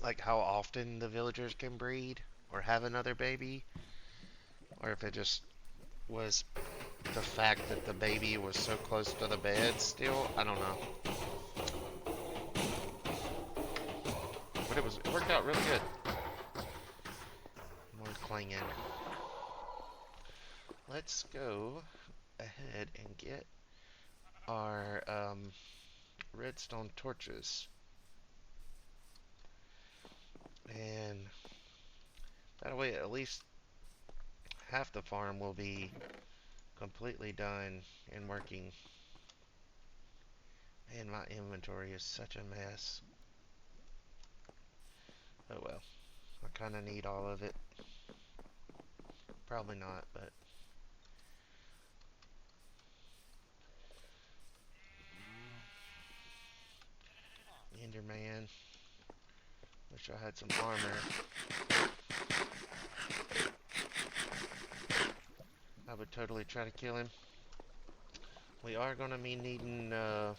like how often the villagers can breed or have another baby, or if it just was the fact that the baby was so close to the bed still. I don't know. But it worked out really good. More clanging. Let's go ahead and get our redstone torches. And that way at least half the farm will be completely done and working. Man, my inventory is such a mess. Oh well. I kind of need all of it. Probably not, but Enderman. Wish I had some armor. I would totally try to kill him. We are going to be needing to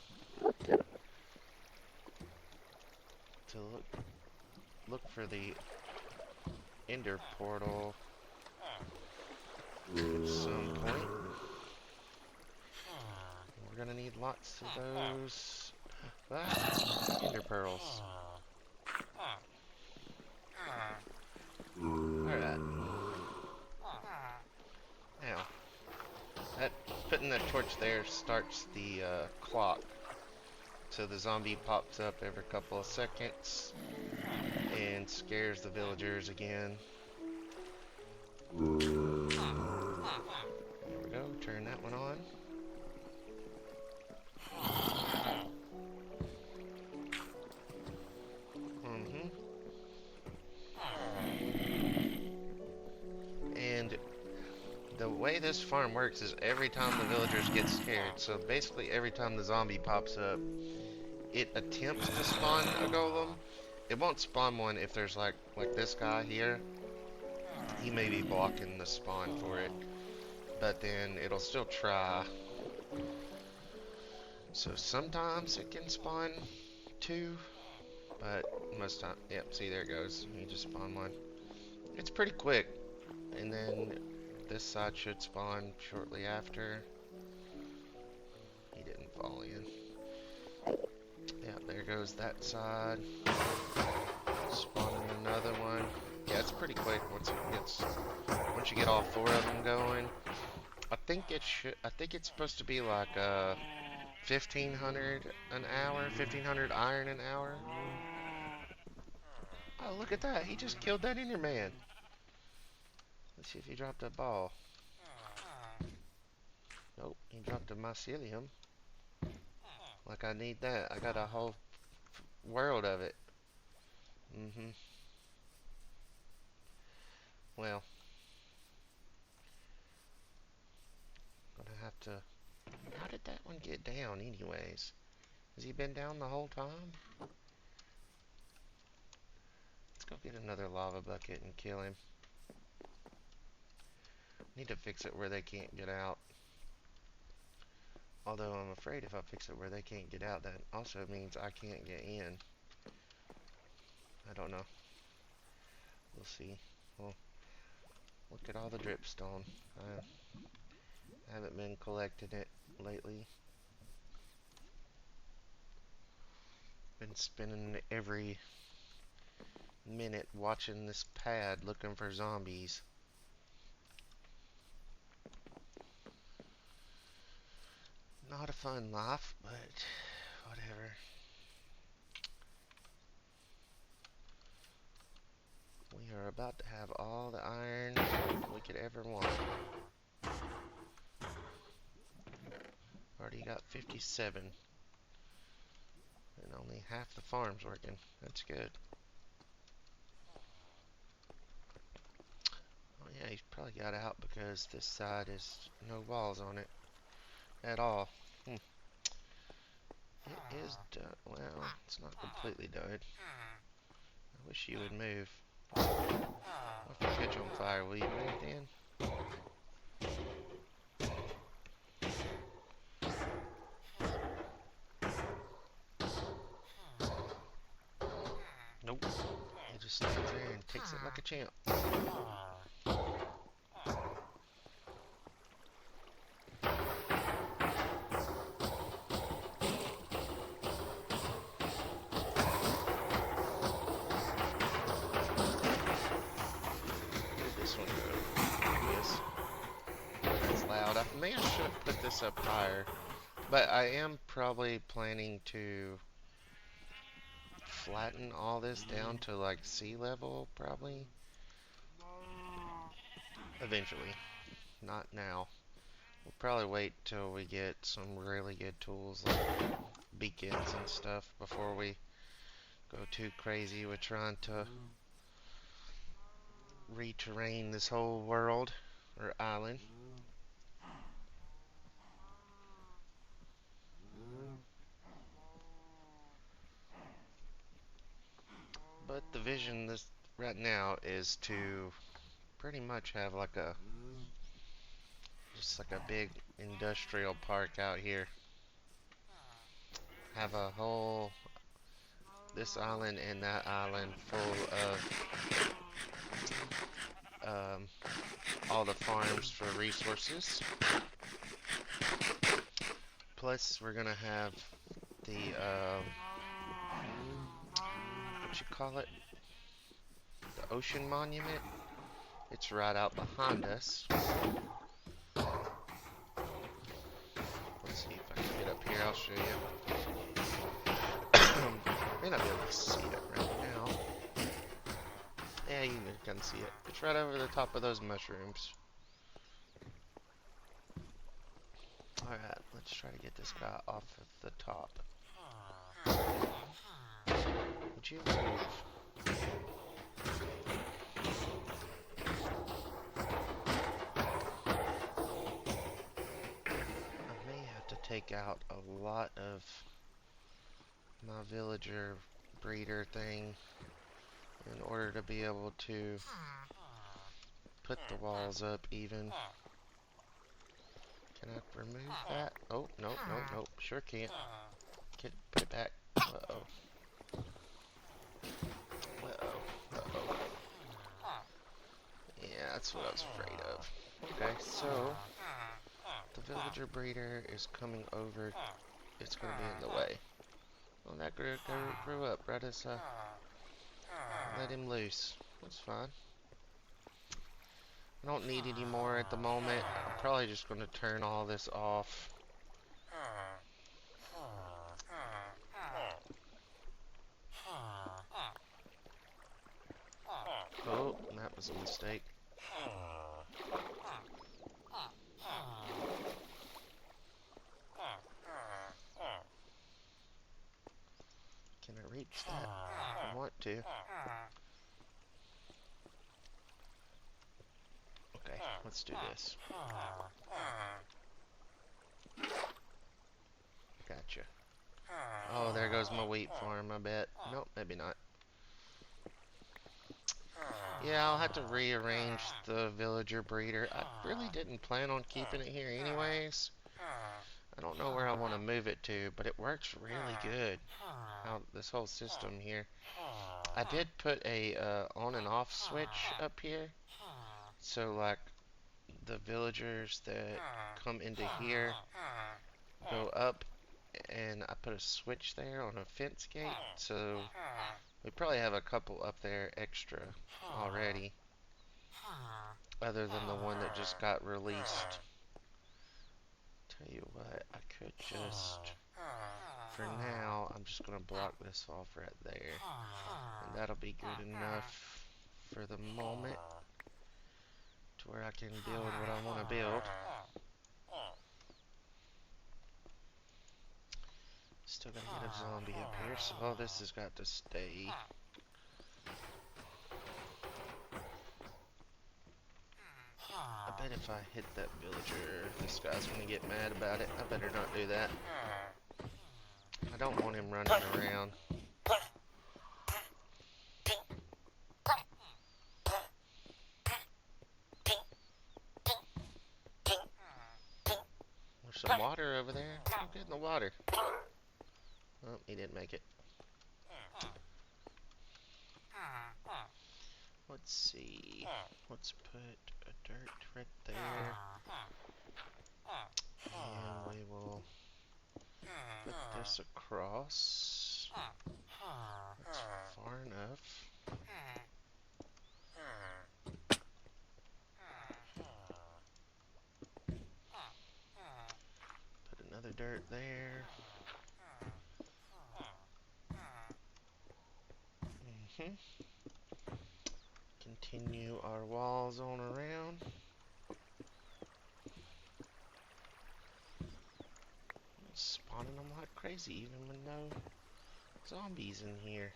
look for the Ender portal at some point. We're going to need lots of those Ender pearls. Alright. Now, putting that torch there starts the clock. So the zombie pops up every couple of seconds and scares the villagers again. There we go, turn that one on. And the way this farm works is every time the villagers get scared, so basically every time the zombie pops up, it attempts to spawn a golem. It won't spawn one if there's like this guy here. He may be blocking the spawn for it, but then it'll still try. So sometimes it can spawn two, but most time, yep, see there it goes. You just spawn one. It's pretty quick, and then this side should spawn shortly after. He didn't fall in. Yeah, there goes that side. Spawning another one. Yeah, it's pretty quick once you get all four of them going. I think it's supposed to be like 1500 an hour, 1500 iron an hour. Oh, look at that. He just killed that Enderman. Let's see if he dropped a ball. Nope, he dropped a mycelium. Like I need that. I got a whole world of it. Well, gonna have to... How did that one get down anyways? Has he been down the whole time? Let's go get another lava bucket and kill him. Need to fix it where they can't get out. Although I'm afraid if I fix it where they can't get out, that also means I can't get in. I don't know. We'll see. Well, look at all the dripstone. I haven't been collecting it lately. Been spending every minute watching this pad looking for zombies. Not a fun life, but Whatever. We are about to have all the iron we could ever want. Already got 57. And only half the farm's working. That's good. Oh yeah, he's probably got out because this side is no walls on it at all. It is done. Well, it's not completely done. I wish you would move. If I catch on fire, will you move then? Nope. He just stands there and takes it like a champ. Where did this one go? There it is. That's loud. I may have should have put this up higher. But I am probably planning to flatten all this down to like sea level, probably. Eventually. Not now. We'll probably wait till we get some really good tools like beacons and stuff before we go too crazy with trying to re-terrain this whole world or island. But the vision this right now is to pretty much have like a just like a big industrial park out here. Have a whole this island and that island full of all the farms for resources. Plus, we're gonna have the what you call it, the ocean monument. It's right out behind us. Let's see if I can get up here. I'll show you. May not be able to see it right now. Yeah, you can see it. It's right over the top of those mushrooms. Alright, let's try to get this guy off of the top. Would you move? I may have to take out a lot of my villager breeder thing in order to be able to put the walls up even. Can I remove that? Oh, nope, nope, nope. Sure can't. Put it back. Uh-oh. Uh-oh. Uh-oh. Yeah, that's what I was afraid of. Okay, so the villager breeder is coming over. It's going to be in the way. Oh, that grew up right as I let him loose. That's fine. I don't need any more at the moment. I'm probably just going to turn all this off. Oh, that was a mistake. Can I reach that? I want to. Okay, let's do this. Gotcha. Oh, there goes my wheat farm, I bet. Nope, maybe not. Yeah, I'll have to rearrange the villager breeder. I really didn't plan on keeping it here anyways. I don't know where I want to move it to, but it works really good. How this whole system here. I did put a on and off switch up here. So like the villagers that come into here go up, and I put a switch there on a fence gate, so we probably have a couple up there extra already, other than the one that just got released. Tell you what, I could just for now, I'm just going to block this off right there. And that'll be good enough for the moment to where I can build what I want to build. Still gotta get a zombie up here, so all this has got to stay. I bet if I hit that villager, this guy's gonna get mad about it. I better not do that. I don't want him running around. There's some water over there. Go get in the water. Oh, he didn't make it. Let's see. Let's put a dirt right there. And we will put this across. That's far enough. Put another dirt there. Continue our walls on around. Spawning them like crazy, even with no zombies in here.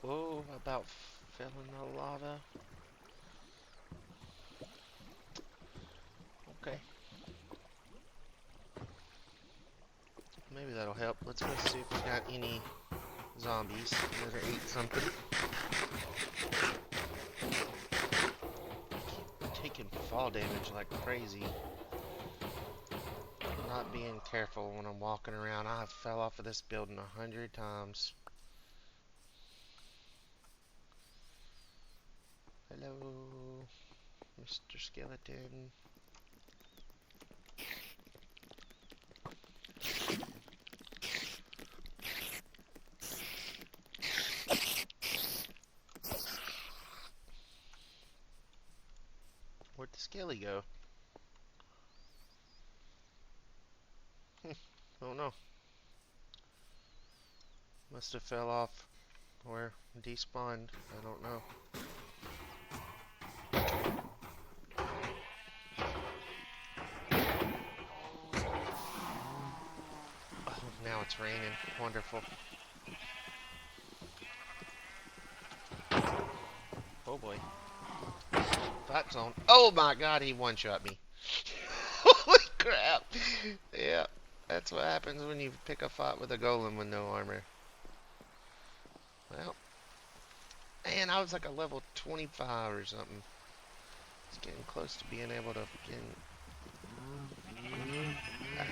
Whoa, about fell in the lava. Okay. Maybe that'll help. Let's go see if we got any zombies that are eat something. Taking fall damage like crazy. Not being careful when I'm walking around. I fell off of this building 100 times. Hello, Mr. Skeleton. Where'd the skelly go? Don't know. Must have fell off or despawned. I don't know. Oh, now it's raining. Wonderful. Oh boy. Fight zone. Oh my god, he one-shot me. Holy crap. Yeah, that's what happens when you pick a fight with a golem with no armor. Well, man, I was like a level 25 or something. It's getting close to being able to get an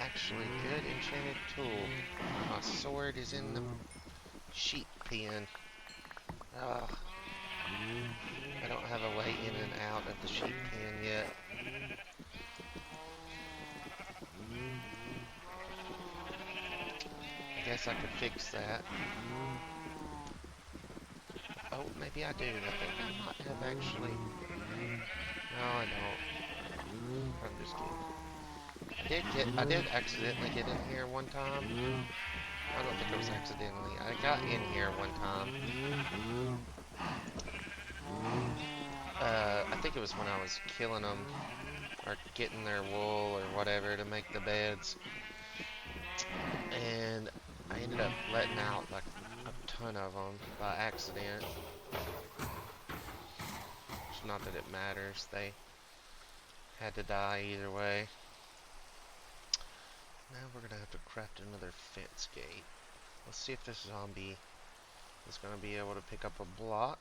actually good enchanted tool. My sword is in the sheep pen. Ugh. I don't have a way in and out of the sheep pen yet. I guess I could fix that. Oh, maybe I do. I think I might have actually. No, I don't. I'm just kidding. I did accidentally get in here one time. I don't think it was accidentally. I got in here one time. I think it was when I was killing them or getting their wool or whatever to make the beds, and I ended up letting out like a ton of them by accident. It's not that it matters, they had to die either way. Now we're gonna have to craft another fence gate. Let's see if this zombie is gonna be able to pick up a block.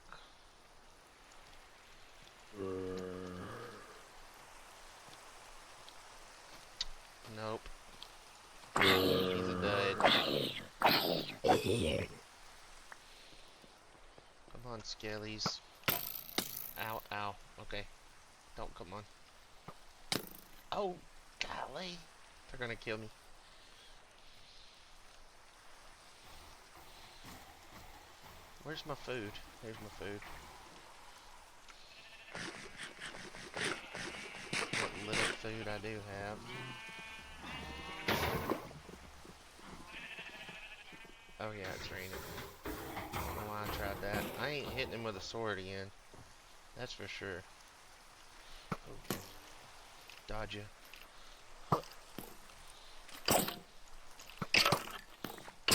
Nope. He's a dud. Come on, skellies. Ow, ow. Okay. Don't come on. Oh, golly. They're gonna kill me. Where's my food? There's my food. What little food I do have. Oh yeah, it's raining. I don't know why I tried that. I ain't hitting him with a sword again. That's for sure. Okay. Dodge ya.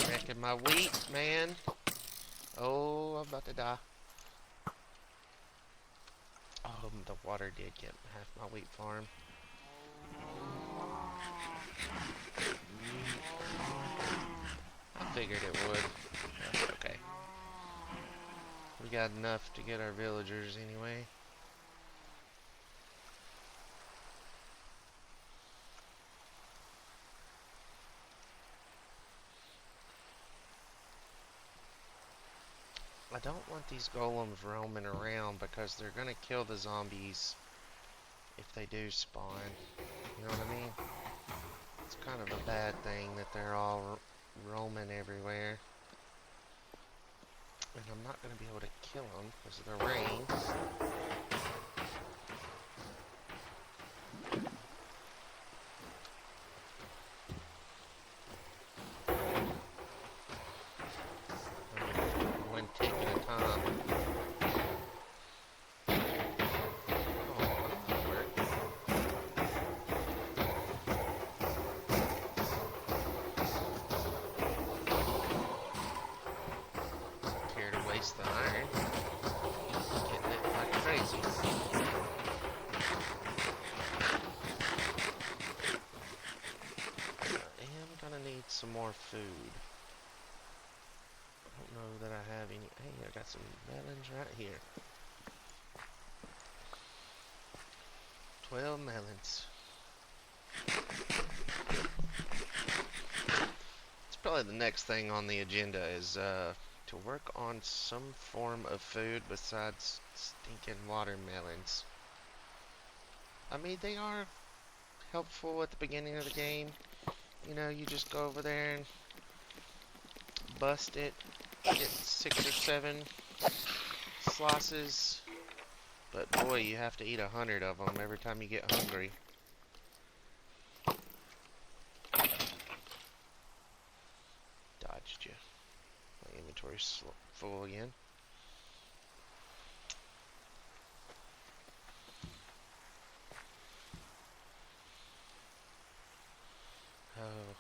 Wrecking my wheat, man. Oh, I'm about to die. Oh, the water did get half my wheat farm. I figured it would. That's okay. We got enough to get our villagers anyway. I don't want these golems roaming around because they're gonna kill the zombies if they do spawn. You know what I mean? It's kind of a bad thing that they're all roaming everywhere. And I'm not gonna be able to kill them because of the rain. One tick at a time. Oh, that worked. Care to waste the iron? Getting it like crazy. I am gonna need some more food. I don't know that I have any. Hey, I got some melons right here. 12 melons. It's probably the next thing on the agenda is to work on some form of food besides stinking watermelons. I mean, they are helpful at the beginning of the game. You know, you just go over there and bust it, get 6 or 7 slices. But boy, you have to eat 100 of them every time you get hungry. Dodged you. My inventory's full again. Oh.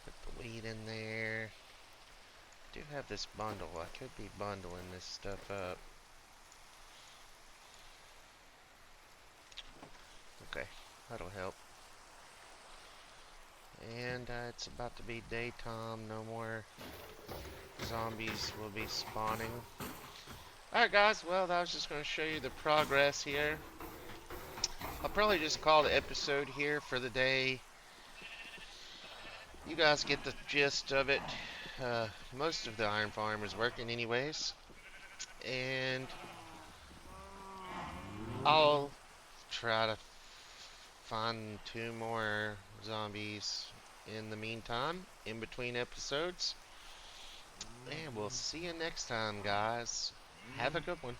Put the weed in there. I do have this bundle. I could be bundling this stuff up. Okay, that'll help. And it's about to be daytime. No more zombies will be spawning. Alright guys, well that was just going to show you the progress here. I'll probably just call the episode here for the day. You guys get the gist of it. Most of the iron farm is working anyways. And I'll try to find 2 more zombies in the meantime, in between episodes. And we'll see you next time, guys. Have a good one.